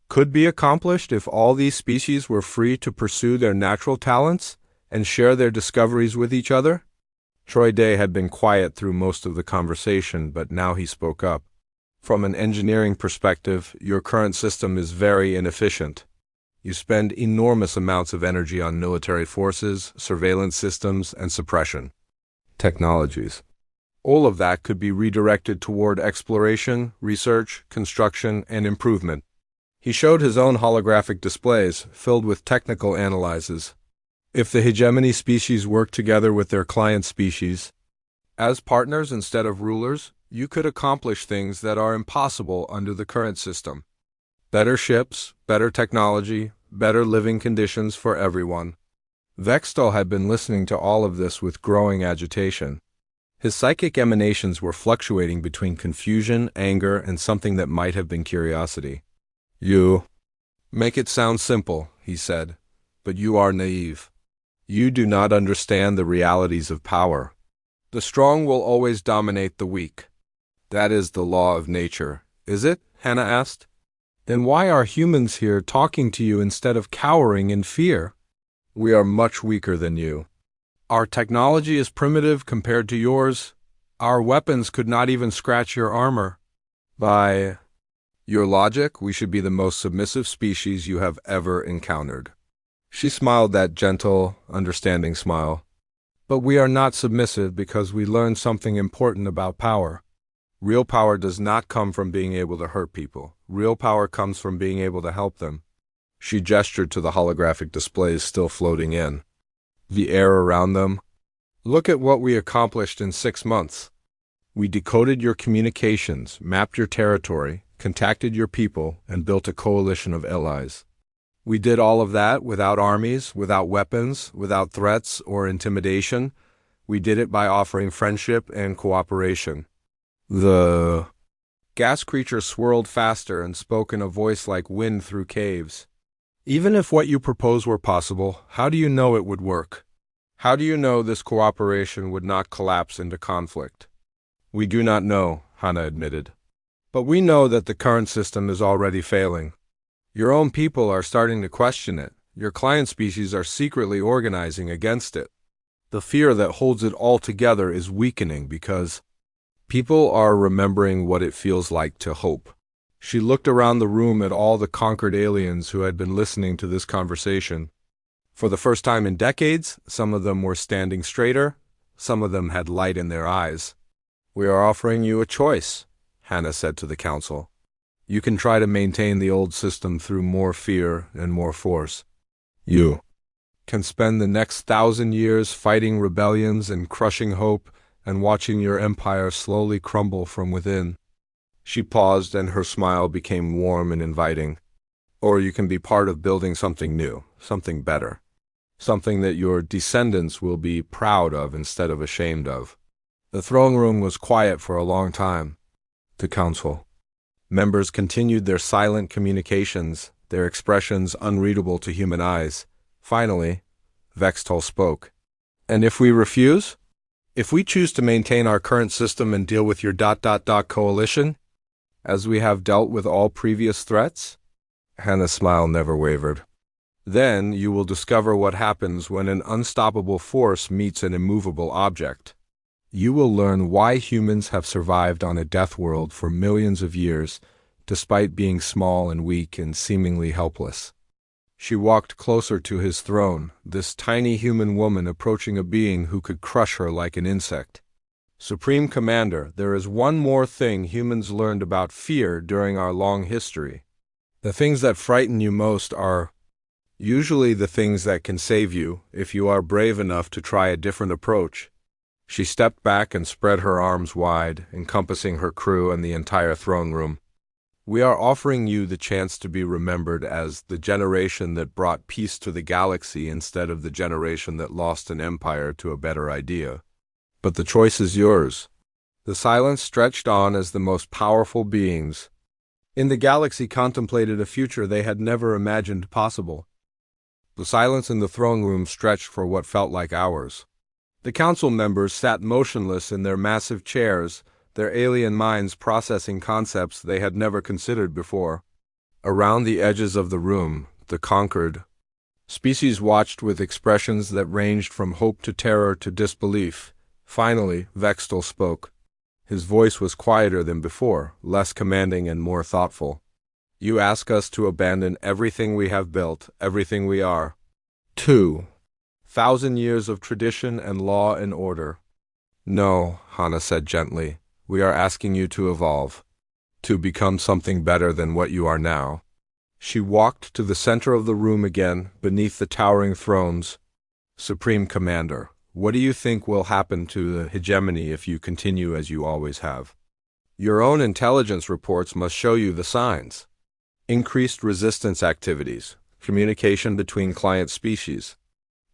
could be accomplished if all these species were free to pursue their natural talents and share their discoveries with each other? Troy Day had been quiet through most of the conversation, but now he spoke up. From an engineering perspective, your current system is very inefficient. You spend enormous amounts of energy on military forces, surveillance systems, and suppression technologies. All of that could be redirected toward exploration, research, construction, and improvement. He showed his own holographic displays, filled with technical analyses. If the hegemony species work together with their client species, as partners instead of rulers, you could accomplish things that are impossible under the current system. Better ships, better technology, better living conditions for everyone. Vextal had been listening to all of this with growing agitation. His psychic emanations were fluctuating between confusion, anger, and something that might have been curiosity. You make it sound simple, he said, but you are naive. You do not understand the realities of power. The strong will always dominate the weak. That is the law of nature, is it? Hannah asked. Then why are humans here talking to you instead of cowering in fear? We are much weaker than you. Our technology is primitive compared to yours. Our weapons could not even scratch your armor. By your logic, we should be the most submissive species you have ever encountered. She smiled that gentle, understanding smile. But we are not submissive because we learned something important about power. Real power does not come from being able to hurt people. Real power comes from being able to help them. She gestured to the holographic displays still floating in the air around them. Look at what we accomplished in 6 months. We decoded your communications, mapped your territory, contacted your people, and built a coalition of allies. We did all of that without armies, without weapons, without threats or intimidation. We did it by offering friendship and cooperation. The gas creature swirled faster and spoke in a voice like wind through caves. Even if what you propose were possible, how do you know it would work? How do you know this cooperation would not collapse into conflict? We do not know, Hannah admitted. But we know that the current system is already failing. Your own people are starting to question it. Your client species are secretly organizing against it. The fear that holds it all together is weakening because people are remembering what it feels like to hope. She looked around the room at all the conquered aliens who had been listening to this conversation. For the first time in decades, some of them were standing straighter, some of them had light in their eyes. We are offering you a choice, Hannah said to the council. You can try to maintain the old system through more fear and more force. You can spend the next 1,000 years fighting rebellions and crushing hope and watching your empire slowly crumble from within. She paused and her smile became warm and inviting. Or you can be part of building something new, something better. Something that your descendants will be proud of instead of ashamed of. The throne room was quiet for a long time. The council members continued their silent communications, their expressions unreadable to human eyes. Finally, Vextol spoke. And if we refuse? If we choose to maintain our current system and deal with your ... coalition, as we have dealt with all previous threats? Hannah's smile never wavered. Then you will discover what happens when an unstoppable force meets an immovable object. You will learn why humans have survived on a death world for millions of years, despite being small and weak and seemingly helpless. She walked closer to his throne, this tiny human woman approaching a being who could crush her like an insect. Supreme Commander, there is one more thing humans learned about fear during our long history. The things that frighten you most are usually the things that can save you if you are brave enough to try a different approach. She stepped back and spread her arms wide, encompassing her crew and the entire throne room. We are offering you the chance to be remembered as the generation that brought peace to the galaxy instead of the generation that lost an empire to a better idea. But the choice is yours. The silence stretched on as the most powerful beings in the galaxy contemplated a future they had never imagined possible. The silence in the throne room stretched for what felt like hours. The council members sat motionless in their massive chairs, their alien minds processing concepts they had never considered before. Around the edges of the room, the conquered species watched with expressions that ranged from hope to terror to disbelief. Finally, Vextol spoke. His voice was quieter than before, less commanding and more thoughtful. You ask us to abandon everything we have built, everything we are. 2,000 years of tradition and law and order. No, Hannah said gently. We are asking you to evolve, to become something better than what you are now. She walked to the center of the room again, beneath the towering thrones. Supreme Commander, what do you think will happen to the hegemony if you continue as you always have? Your own intelligence reports must show you the signs. Increased resistance activities, communication between client species,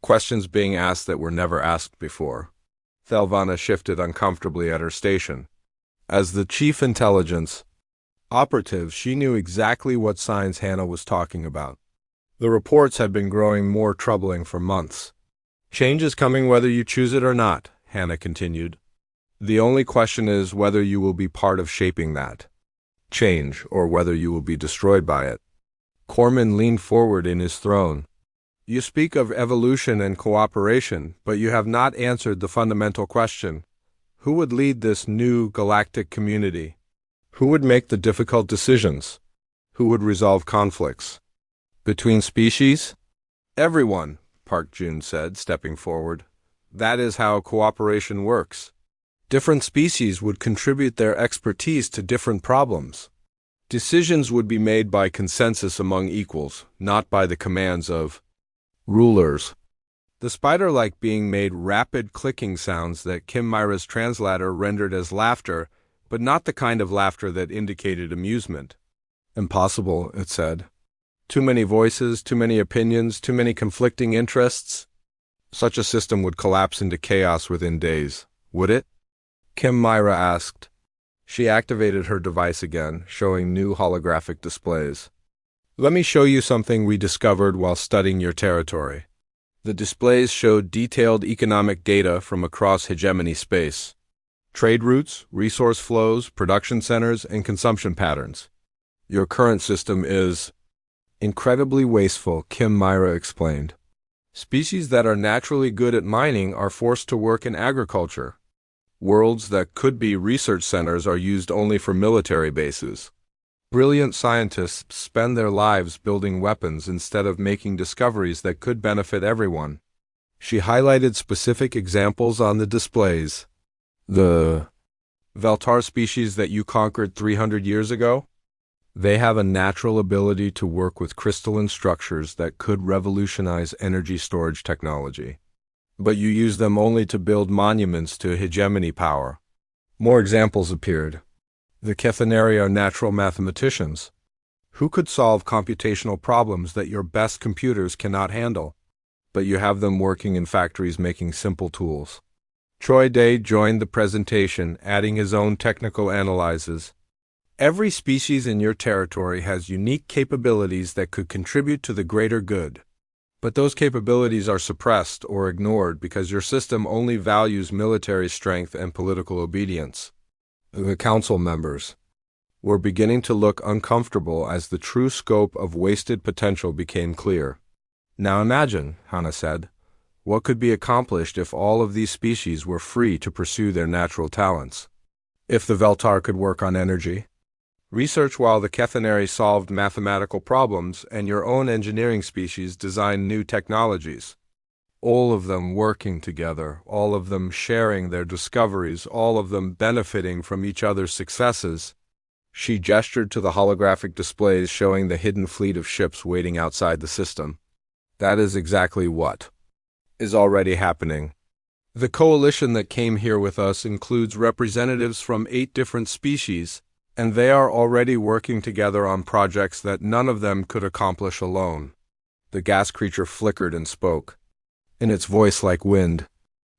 questions being asked that were never asked before. Thelvana shifted uncomfortably at her station. As the chief intelligence operative, she knew exactly what signs Hannah was talking about. The reports had been growing more troubling for months. Change is coming whether you choose it or not, Hannah continued. The only question is whether you will be part of shaping that change or whether you will be destroyed by it. Corman leaned forward in his throne. You speak of evolution and cooperation, but you have not answered the fundamental question. Who would lead this new galactic community? Who would make the difficult decisions? Who would resolve conflicts? Between species? Everyone, Park Jun said, stepping forward. That is how cooperation works. Different species would contribute their expertise to different problems. Decisions would be made by consensus among equals, not by the commands of rulers. The spider-like being made rapid clicking sounds that Kim Myra's translator rendered as laughter, but not the kind of laughter that indicated amusement. Impossible, it said. Too many voices, too many opinions, too many conflicting interests. Such a system would collapse into chaos within days, would it? Kim Myra asked. She activated her device again, showing new holographic displays. Let me show you something we discovered while studying your territory. The displays showed detailed economic data from across hegemony space. Trade routes, resource flows, production centers, and consumption patterns. Your current system is incredibly wasteful, Kim Myra explained. Species that are naturally good at mining are forced to work in agriculture. Worlds that could be research centers are used only for military bases. Brilliant scientists spend their lives building weapons instead of making discoveries that could benefit everyone. She highlighted specific examples on the displays. The Veltar species that you conquered 300 years ago? They have a natural ability to work with crystalline structures that could revolutionize energy storage technology. But you use them only to build monuments to hegemony power. More examples appeared. The Kethaneri are natural mathematicians. Who could solve computational problems that your best computers cannot handle? But you have them working in factories making simple tools. Troy Day joined the presentation, adding his own technical analyses. Every species in your territory has unique capabilities that could contribute to the greater good. But those capabilities are suppressed or ignored because your system only values military strength and political obedience. The council members were beginning to look uncomfortable as the true scope of wasted potential became clear. Now imagine, Hannah said, what could be accomplished if all of these species were free to pursue their natural talents. If the Veltar could work on energy, research while the Kethaneri solved mathematical problems and your own engineering species designed new technologies. All of them working together, all of them sharing their discoveries, all of them benefiting from each other's successes. She gestured to the holographic displays showing the hidden fleet of ships waiting outside the system. That is exactly what is already happening. The coalition that came here with us includes representatives from 8 different species, and they are already working together on projects that none of them could accomplish alone. The gas creature flickered and spoke, in its voice like wind.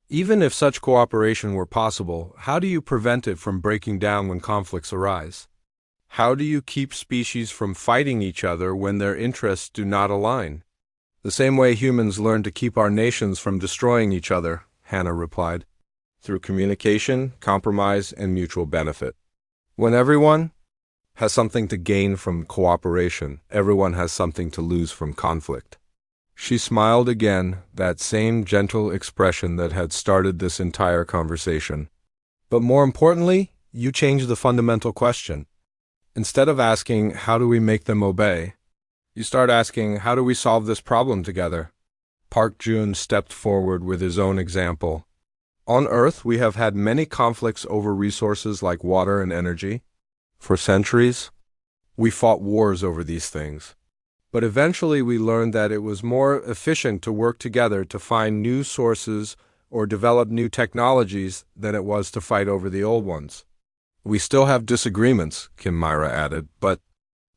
Even if such cooperation were possible, how do you prevent it from breaking down when conflicts arise? How do you keep species from fighting each other when their interests do not align? The same way humans learn to keep our nations from destroying each other, Hannah replied, through communication, compromise, and mutual benefit. When everyone has something to gain from cooperation, everyone has something to lose from conflict. She smiled again, that same gentle expression that had started this entire conversation. But more importantly, you changed the fundamental question. Instead of asking, how do we make them obey? You start asking, how do we solve this problem together? Park Jun stepped forward with his own example. On Earth, we have had many conflicts over resources like water and energy. For centuries, we fought wars over these things. But eventually we learned that it was more efficient to work together to find new sources or develop new technologies than it was to fight over the old ones. We still have disagreements, Kim Myra added, but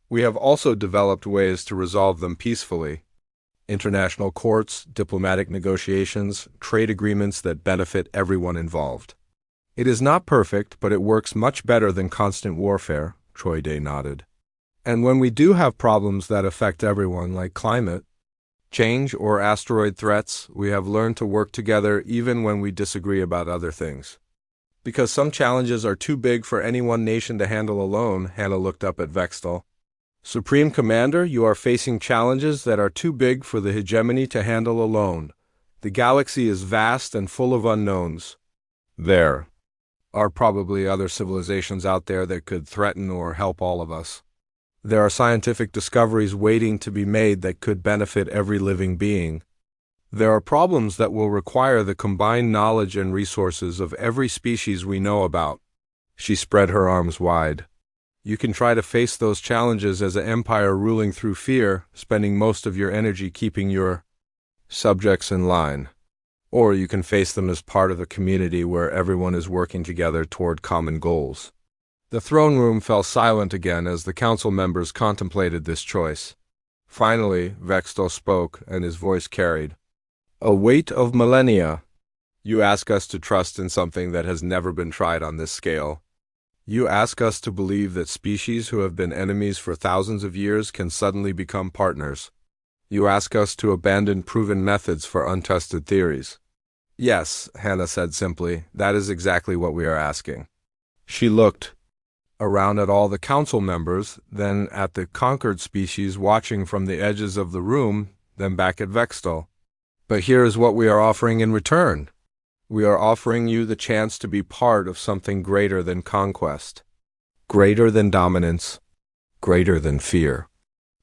we have also developed ways to resolve them peacefully. International courts, diplomatic negotiations, trade agreements that benefit everyone involved. It is not perfect, but it works much better than constant warfare, Troy Day nodded. And when we do have problems that affect everyone, like climate change or asteroid threats, we have learned to work together even when we disagree about other things. Because some challenges are too big for any one nation to handle alone, Hannah looked up at Vextal. Supreme Commander, you are facing challenges that are too big for the hegemony to handle alone. The galaxy is vast and full of unknowns. There are probably other civilizations out there that could threaten or help all of us. There are scientific discoveries waiting to be made that could benefit every living being. There are problems that will require the combined knowledge and resources of every species we know about. She spread her arms wide. You can try to face those challenges as an empire ruling through fear, spending most of your energy keeping your subjects in line. Or you can face them as part of a community where everyone is working together toward common goals. The throne room fell silent again as the council members contemplated this choice. Finally, Vexto spoke, and his voice carried a weight of millennia. You ask us to trust in something that has never been tried on this scale. You ask us to believe that species who have been enemies for thousands of years can suddenly become partners. You ask us to abandon proven methods for untested theories. Yes, Hannah said simply, that is exactly what we are asking. She looked around at all the council members, then at the conquered species watching from the edges of the room, then back at Vexto. But here is what we are offering in return. We are offering you the chance to be part of something greater than conquest, greater than dominance, greater than fear.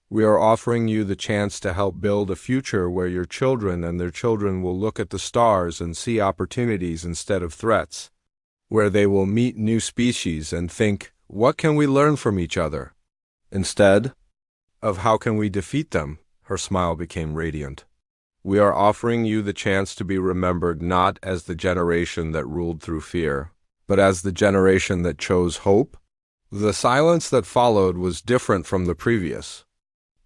We are offering you the chance to help build a future where your children and their children will look at the stars and see opportunities instead of threats, where they will meet new species and think, what can we learn from each other? Instead of how can we defeat them, her smile became radiant. We are offering you the chance to be remembered not as the generation that ruled through fear, but as the generation that chose hope. The silence that followed was different from the previous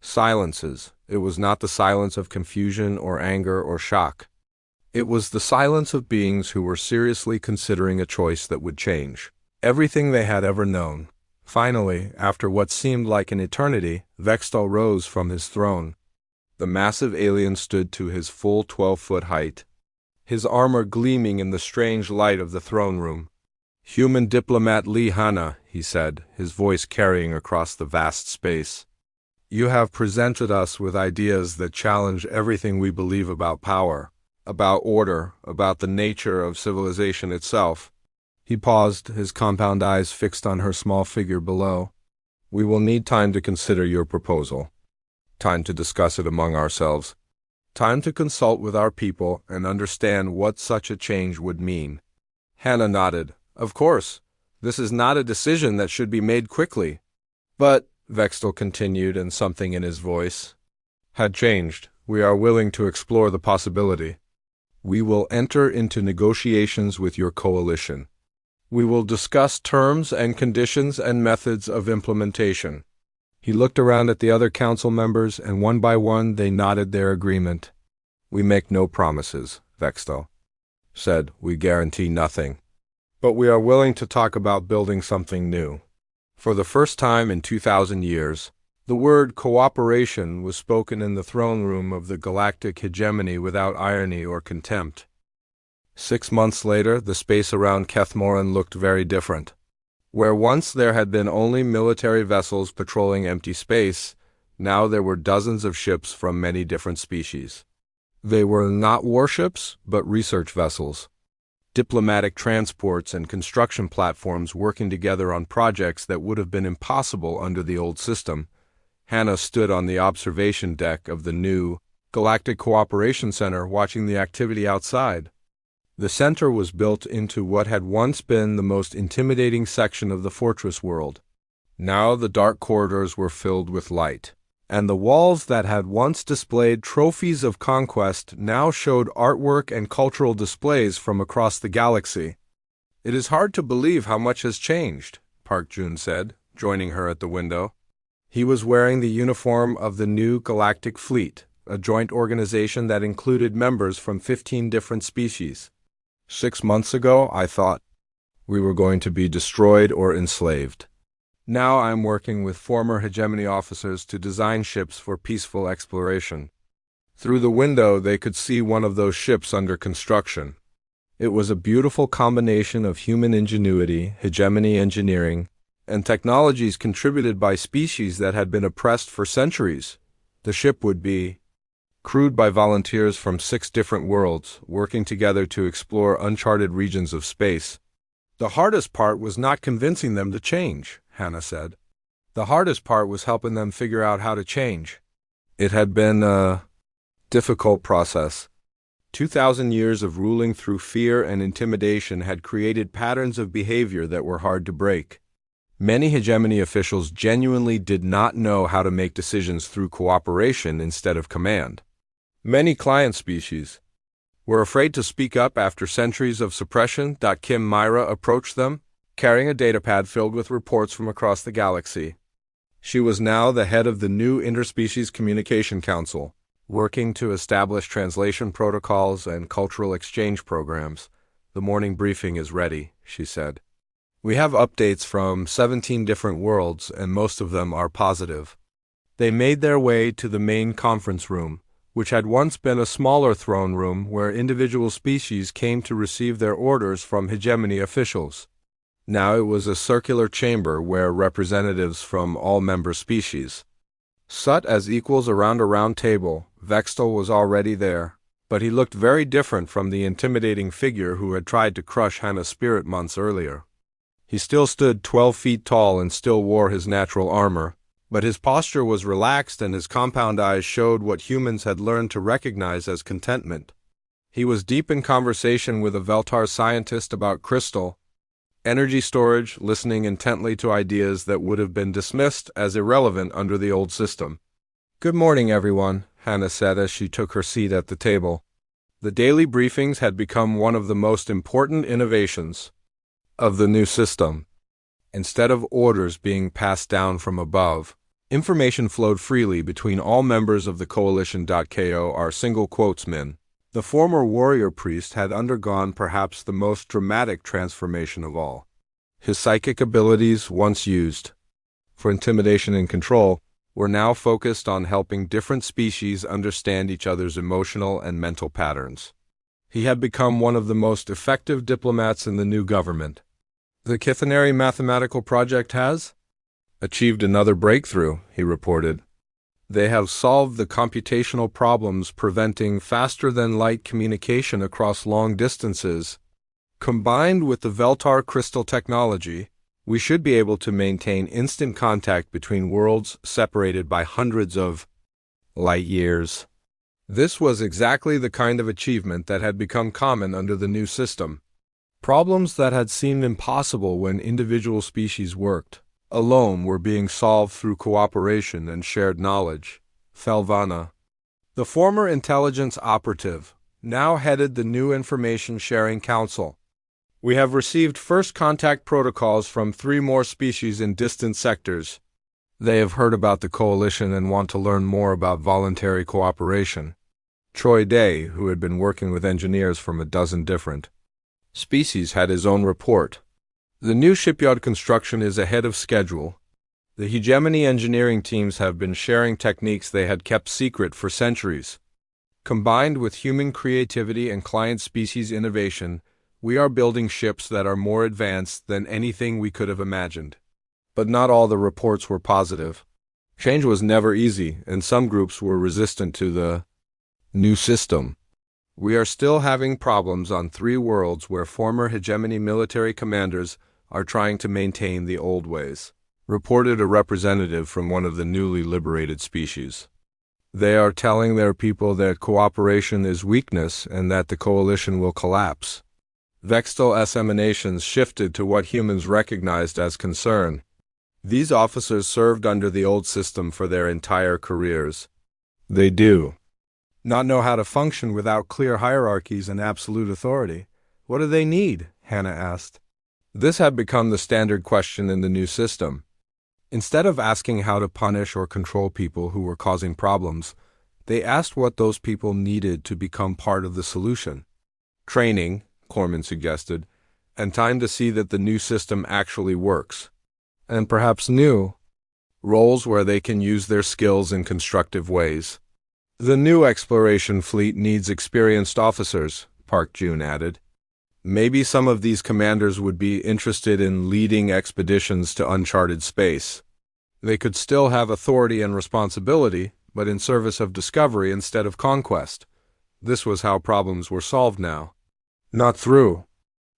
silences. It was not the silence of confusion or anger or shock. It was the silence of beings who were seriously considering a choice that would change everything they had ever known. Finally, after what seemed like an eternity, Vexto rose from his throne. The massive alien stood to his full 12-foot height, his armor gleaming in the strange light of the throne room. Human diplomat Lee Hanna, he said, his voice carrying across the vast space. You have presented us with ideas that challenge everything we believe about power, about order, about the nature of civilization itself. He paused, his compound eyes fixed on her small figure below. We will need time to consider your proposal, time to discuss it among ourselves, time to consult with our people and understand what such a change would mean. Hannah nodded. Of course, this is not a decision that should be made quickly. But, Vextel continued, and something in his voice had changed. We are willing to explore the possibility. We will enter into negotiations with your coalition. We will discuss terms and conditions and methods of implementation. He looked around at the other council members, and one by one they nodded their agreement. We make no promises, Vextel said. We guarantee nothing. But we are willing to talk about building something new. For the first time in 2,000 years, the word cooperation was spoken in the throne room of the galactic hegemony without irony or contempt. 6 months later, the space around Kethmoran looked very different. Where once there had been only military vessels patrolling empty space, now there were dozens of ships from many different species. They were not warships, but research vessels, diplomatic transports and construction platforms working together on projects that would have been impossible under the old system. Hannah stood on the observation deck of the new Galactic Cooperation Center watching the activity outside. The center was built into what had once been the most intimidating section of the fortress world. Now the dark corridors were filled with light, and the walls that had once displayed trophies of conquest now showed artwork and cultural displays from across the galaxy. It is hard to believe how much has changed, Park Jun said, joining her at the window. He was wearing the uniform of the new Galactic Fleet, a joint organization that included members from 15 different species. 6 months ago, I thought we were going to be destroyed or enslaved. Now I'm working with former hegemony officers to design ships for peaceful exploration. Through the window, they could see one of those ships under construction. It was a beautiful combination of human ingenuity, hegemony engineering, and technologies contributed by species that had been oppressed for centuries. The ship would be crewed by volunteers from 6 different worlds, working together to explore uncharted regions of space. The hardest part was not convincing them to change, Hannah said. The hardest part was helping them figure out how to change. It had been a difficult process. 2,000 years of ruling through fear and intimidation had created patterns of behavior that were hard to break. Many hegemony officials genuinely did not know how to make decisions through cooperation instead of command. Many client species were afraid to speak up after centuries of suppression. Kim Myra approached them, carrying a datapad filled with reports from across the galaxy. She was now the head of the new Interspecies Communication Council, working to establish translation protocols and cultural exchange programs. "The morning briefing is ready," she said. "We have updates from 17 different worlds, and most of them are positive." They made their way to the main conference room, which had once been a smaller throne room where individual species came to receive their orders from hegemony officials. Now it was a circular chamber where representatives from all member species sat as equals around a round table. Vestal was already there, but he looked very different from the intimidating figure who had tried to crush Hannah's spirit months earlier. He still stood 12 feet tall and still wore his natural armor, but his posture was relaxed and his compound eyes showed what humans had learned to recognize as contentment. He was deep in conversation with a Veltar scientist about crystal energy storage, listening intently to ideas that would have been dismissed as irrelevant under the old system. "Good morning, everyone," Hannah said as she took her seat at the table. The daily briefings had become one of the most important innovations of the new system. Instead of orders being passed down from above, information flowed freely between all members of the coalition. Kor single quotes min. The former warrior priest had undergone perhaps the most dramatic transformation of all. His psychic abilities, once used for intimidation and control, were now focused on helping different species understand each other's emotional and mental patterns. He had become one of the most effective diplomats in the new government. "The Kithanary mathematical project has achieved another breakthrough," he reported. "They have solved the computational problems preventing faster-than-light communication across long distances. Combined with the Veltar crystal technology, we should be able to maintain instant contact between worlds separated by hundreds of light years." This was exactly the kind of achievement that had become common under the new system. Problems that had seemed impossible when individual species worked alone were being solved through cooperation and shared knowledge. Felvana, the former intelligence operative, now headed the new Information Sharing Council. "We have received first contact protocols from 3 more species in distant sectors. They have heard about the coalition and want to learn more about voluntary cooperation." Troy Day, who had been working with engineers from a dozen different species, had his own report. "The new shipyard construction is ahead of schedule. The hegemony engineering teams have been sharing techniques they had kept secret for centuries. Combined with human creativity and client species innovation, we are building ships that are more advanced than anything we could have imagined." But not all the reports were positive. Change was never easy, and some groups were resistant to the new system. "We are still having problems on 3 worlds where former hegemony military commanders are trying to maintain the old ways," reported a representative from one of the newly liberated species. "They are telling their people that cooperation is weakness and that the coalition will collapse." Vextal emanations shifted to what humans recognized as concern. These officers served under the old system for their entire careers. They do not know how to function without clear hierarchies and absolute authority. "What do they need?" Hannah asked. This had become the standard question in the new system. Instead of asking how to punish or control people who were causing problems, they asked what those people needed to become part of the solution. "Training," Corman suggested, "and time to see that the new system actually works. And perhaps new roles where they can use their skills in constructive ways." "The new exploration fleet needs experienced officers," Park Jun added. "Maybe some of these commanders would be interested in leading expeditions to uncharted space. They could still have authority and responsibility, but in service of discovery instead of conquest." This was how problems were solved now. Not through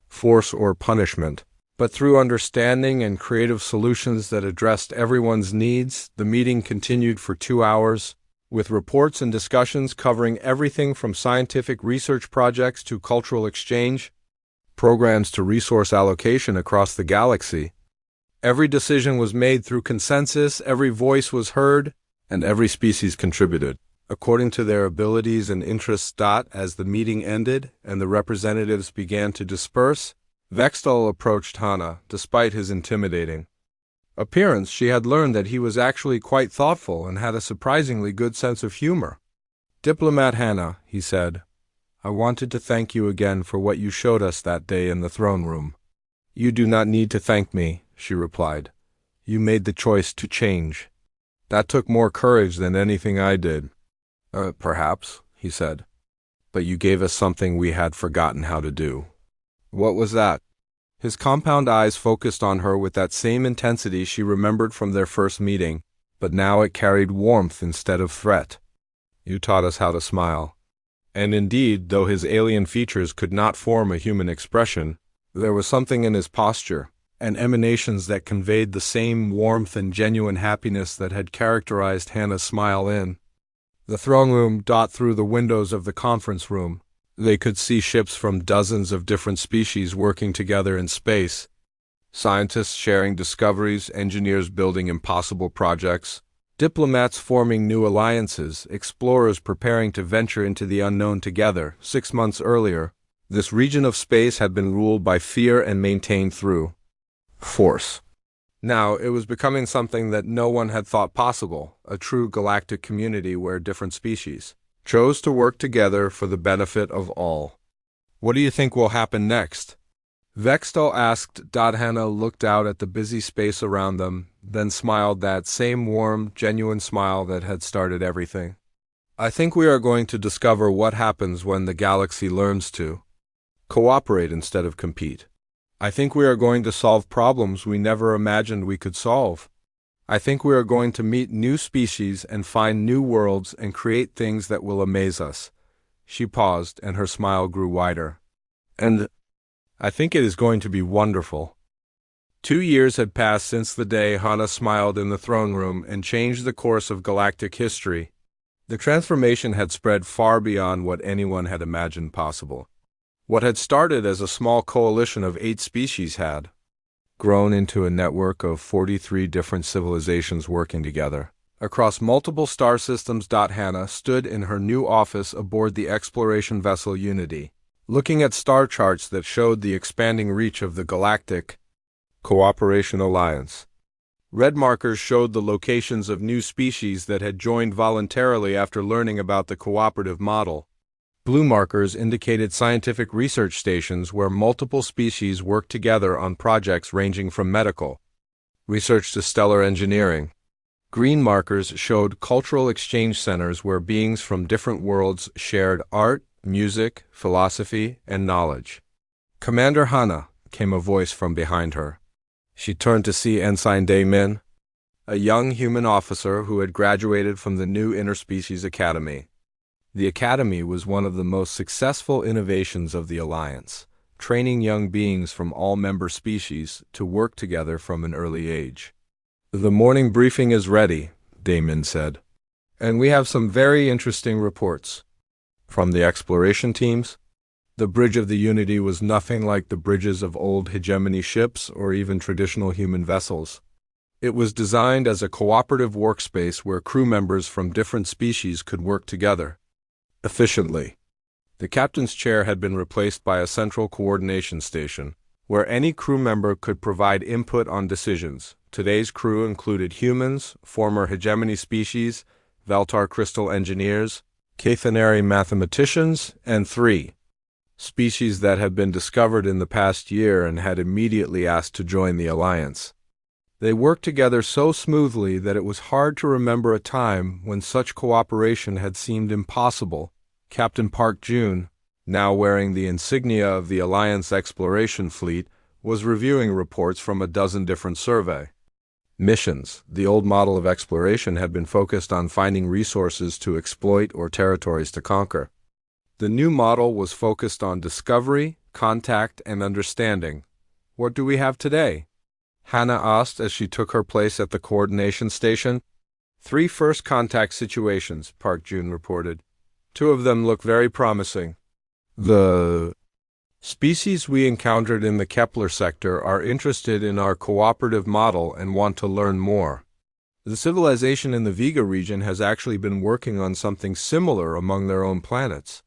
force or punishment, but through understanding and creative solutions that addressed everyone's needs. The meeting continued for 2 hours. with reports and discussions covering everything from scientific research projects to cultural exchange, programs to resource allocation across the galaxy. Every decision was made through consensus, every voice was heard, and every species contributed, according to their abilities and interests. As the meeting ended and the representatives began to disperse, Vestal approached Hana, despite his intimidating appearance. She had learned that he was actually quite thoughtful and had a surprisingly good sense of humor. "Diplomat Hana," he said, "I wanted to thank you again for what you showed us that day in the throne room." "You do not need to thank me," she replied. "You made the choice to change. That took more courage than anything I did." Perhaps," he said. "But you gave us something we had forgotten how to do." "What was that?" His compound eyes focused on her with that same intensity she remembered from their first meeting, but now it carried warmth instead of threat. "You taught us how to smile." And indeed, though his alien features could not form a human expression, there was something in his posture and emanations that conveyed the same warmth and genuine happiness that had characterized Hannah's smile in the throne room. Through the windows of the conference room, they could see ships from dozens of different species working together in space. Scientists sharing discoveries, engineers building impossible projects, diplomats forming new alliances, explorers preparing to venture into the unknown together. 6 months earlier, this region of space had been ruled by fear and maintained through force. Now it was becoming something that no one had thought possible, a true galactic community where different species chose to work together for the benefit of all. "What do you think will happen next?" Vestal asked. Hannah looked out at the busy space around them, then smiled that same warm, genuine smile that had started everything. "I think we are going to discover what happens when the galaxy learns to cooperate instead of compete. I think we are going to solve problems we never imagined we could solve. I think we are going to meet new species and find new worlds and create things that will amaze us." She paused, and her smile grew wider. "And I think it is going to be wonderful." 2 years had passed since the day Hana smiled in the throne room and changed the course of galactic history. The transformation had spread far beyond what anyone had imagined possible. What had started as a small coalition of 8 species had grown into a network of 43 different civilizations working together across multiple star systems. Hannah stood in her new office aboard the exploration vessel Unity, looking at star charts that showed the expanding reach of the Galactic Cooperation Alliance. Red markers showed the locations of new species that had joined voluntarily after learning about the cooperative model. Blue markers indicated scientific research stations where multiple species worked together on projects ranging from medical research to stellar engineering. Green markers showed cultural exchange centers where beings from different worlds shared art, music, philosophy, and knowledge. "Commander Hana," came a voice from behind her. She turned to see Ensign Min, a young human officer who had graduated from the new Interspecies Academy. The Academy was one of the most successful innovations of the Alliance, training young beings from all member species to work together from an early age. "The morning briefing is ready," Damon said, "and we have some very interesting reports from the exploration teams." The bridge of the Unity was nothing like the bridges of old hegemony ships or even traditional human vessels. It was designed as a cooperative workspace where crew members from different species could work together efficiently. The captain's chair had been replaced by a central coordination station, where any crew member could provide input on decisions. Today's crew included humans, former hegemony species, Veltar crystal engineers, Cathanari mathematicians, and 3 species that had been discovered in the past year and had immediately asked to join the Alliance. They worked together so smoothly that it was hard to remember a time when such cooperation had seemed impossible. Captain Park Jun, now wearing the insignia of the Alliance exploration fleet, was reviewing reports from a dozen different survey missions. The old model of exploration had been focused on finding resources to exploit or territories to conquer. The new model was focused on discovery, contact, and understanding. "What do we have today?" Hannah asked as she took her place at the coordination station. 3 first contact situations, Park Jun reported. 2 of them look very promising. The species we encountered in the Kepler sector are interested in our cooperative model and want to learn more. The civilization in the Vega region has actually been working on something similar among their own planets.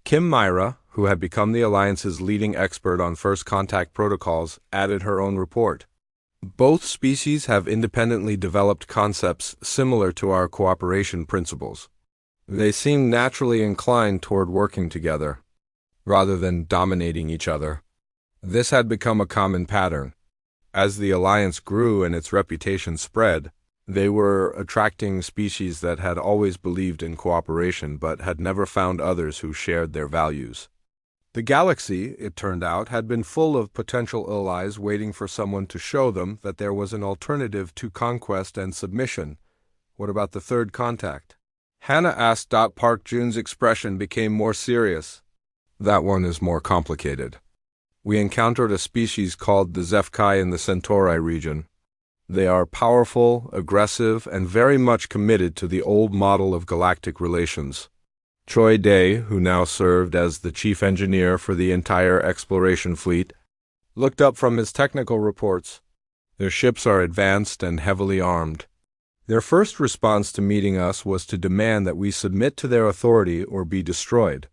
Kim Myra, who had become the Alliance's leading expert on first contact protocols, added her own report. Both species have independently developed concepts similar to our cooperation principles. They seem naturally inclined toward working together, rather than dominating each other. This had become a common pattern. As the Alliance grew and its reputation spread, they were attracting species that had always believed in cooperation but had never found others who shared their values. The galaxy, it turned out, had been full of potential allies waiting for someone to show them that there was an alternative to conquest and submission. What about the third contact? Hannah asked. Park Jun's expression became more serious. That one is more complicated. We encountered a species called the HFY in the Centauri region. They are powerful, aggressive, and very much committed to the old model of galactic relations. Choi Dae, who now served as the chief engineer for the entire exploration fleet, looked up from his technical reports. Their ships are advanced and heavily armed. Their first response to meeting us was to demand that we submit to their authority or be destroyed.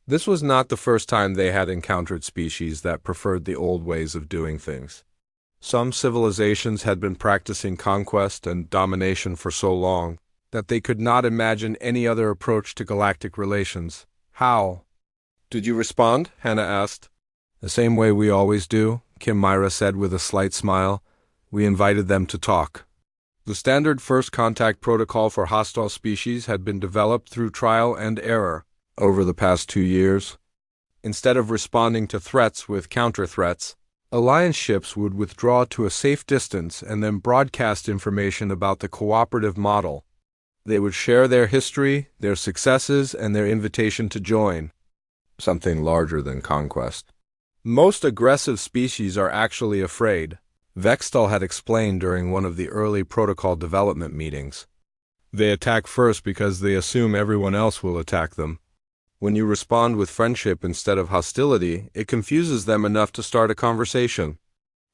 This was not the first time they had encountered species that preferred the old ways of doing things. Some civilizations had been practicing conquest and domination for so long that they could not imagine any other approach to galactic relations. How? Did you respond? Hannah asked. The same way we always do, Kim Myra said with a slight smile. We invited them to talk. The standard first contact protocol for hostile species had been developed through trial and error over the past 2 years. Instead of responding to threats with counter-threats, Alliance ships would withdraw to a safe distance and then broadcast information about the cooperative model. They would share their history, their successes, and their invitation to join. Something larger than conquest. Most aggressive species are actually afraid. Vestal had explained during one of the early protocol development meetings. They attack first because they assume everyone else will attack them. When you respond with friendship instead of hostility, it confuses them enough to start a conversation.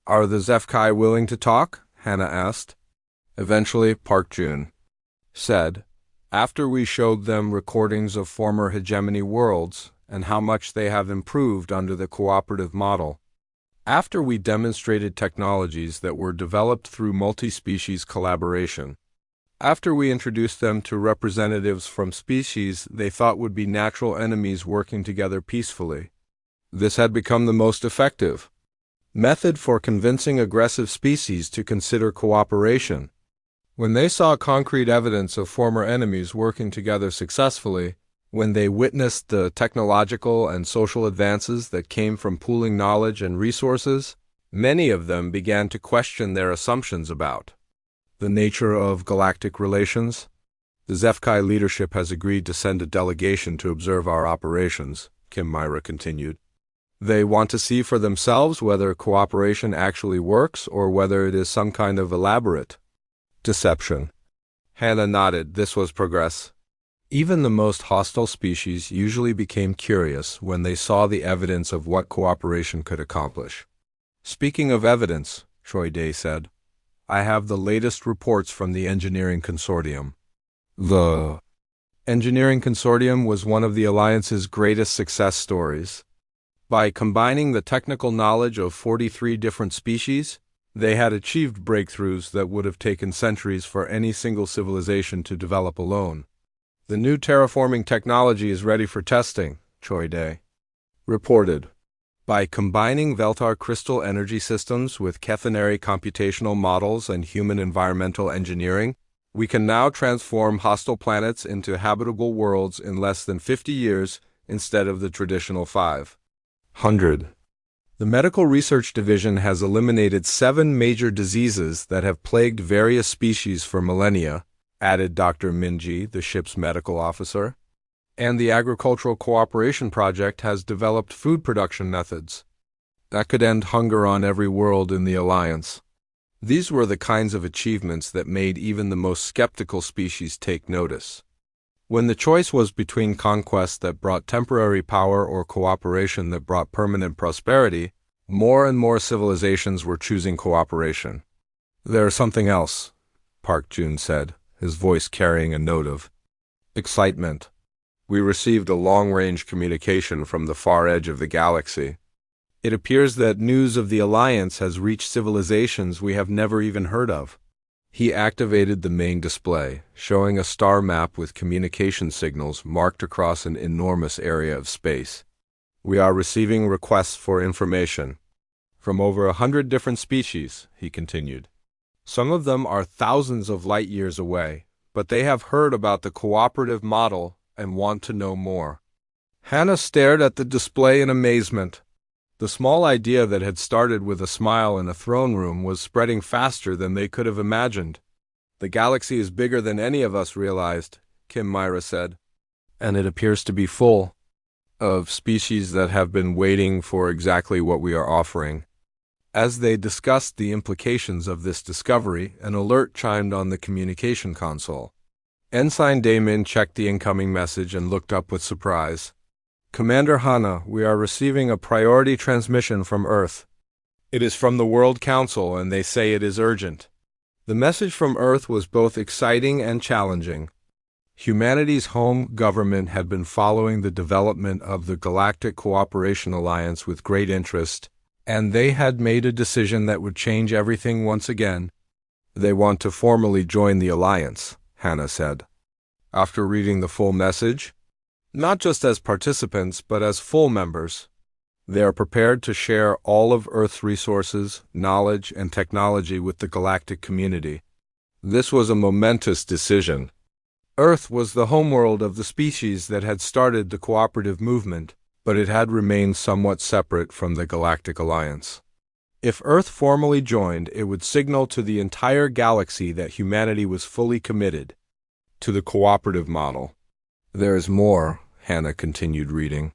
Are the HFY willing to talk? Hannah asked. Eventually, Park Jun said, after we showed them recordings of former hegemony worlds and how much they have improved under the cooperative model. After we demonstrated technologies that were developed through multi-species collaboration. After we introduced them to representatives from species they thought would be natural enemies working together peacefully. This had become the most effective method for convincing aggressive species to consider cooperation. When they saw concrete evidence of former enemies working together successfully, when they witnessed the technological and social advances that came from pooling knowledge and resources, many of them began to question their assumptions about the nature of galactic relations. The HFY leadership has agreed to send a delegation to observe our operations, Kim Myra continued. They want to see for themselves whether cooperation actually works or whether it is some kind of elaborate deception. Hannah nodded. This was progress. Even the most hostile species usually became curious when they saw the evidence of what cooperation could accomplish. Speaking of evidence, Choi Dae said, I have the latest reports from the Engineering Consortium. The Engineering Consortium was one of the Alliance's greatest success stories. By combining the technical knowledge of 43 different species, they had achieved breakthroughs that would have taken centuries for any single civilization to develop alone. The new terraforming technology is ready for testing, Choi Dae reported. By combining Veltar crystal energy systems with Kethanary computational models and human environmental engineering, we can now transform hostile planets into habitable worlds in less than 50 years instead of the traditional 500. The Medical Research Division has eliminated 7 major diseases that have plagued various species for millennia, added Dr. Minji, the ship's medical officer. And the Agricultural Cooperation Project has developed food production methods that could end hunger on every world in the Alliance. These were the kinds of achievements that made even the most skeptical species take notice. When the choice was between conquest that brought temporary power or cooperation that brought permanent prosperity, more and more civilizations were choosing cooperation. "There's something else," Park Jun said, his voice carrying a note of excitement. "We received a long-range communication from the far edge of the galaxy. It appears that news of the Alliance has reached civilizations we have never even heard of." He activated the main display, showing a star map with communication signals marked across an enormous area of space. "We are receiving requests for information from over 100 different species," he continued. "Some of them are thousands of light years away, but they have heard about the cooperative model and want to know more." Hannah stared at the display in amazement. The small idea that had started with a smile in a throne room was spreading faster than they could have imagined. "The galaxy is bigger than any of us realized," Kim Myra said, "and it appears to be full of species that have been waiting for exactly what we are offering." As they discussed the implications of this discovery, an alert chimed on the communication console. Ensign Damon checked the incoming message and looked up with surprise. "Commander Hana, we are receiving a priority transmission from Earth. It is from the World Council, and they say it is urgent." The message from Earth was both exciting and challenging. Humanity's home government had been following the development of the Galactic Cooperation Alliance with great interest, and they had made a decision that would change everything once again. "They want to formally join the Alliance," Hannah said. After reading the full message, "Not just as participants, but as full members. They are prepared to share all of Earth's resources, knowledge, and technology with the galactic community." This was a momentous decision. Earth was the homeworld of the species that had started the cooperative movement, but it had remained somewhat separate from the Galactic Alliance. If Earth formally joined, it would signal to the entire galaxy that humanity was fully committed to the cooperative model. "There is more," Hannah continued reading.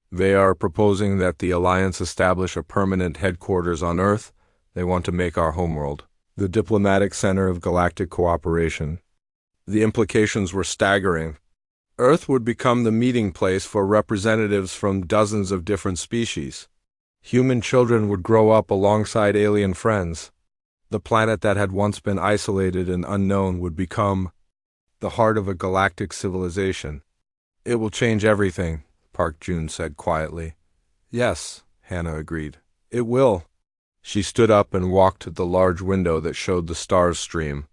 "They are proposing that the Alliance establish a permanent headquarters on Earth. They want to make our homeworld the diplomatic center of galactic cooperation." The implications were staggering. Earth would become the meeting place for representatives from dozens of different species. Human children would grow up alongside alien friends. The planet that had once been isolated and unknown would become the heart of a galactic civilization. "It will change everything," Park Jun said quietly. "Yes," Hannah agreed. "It will." She stood up and walked to the large window that showed the stars stream.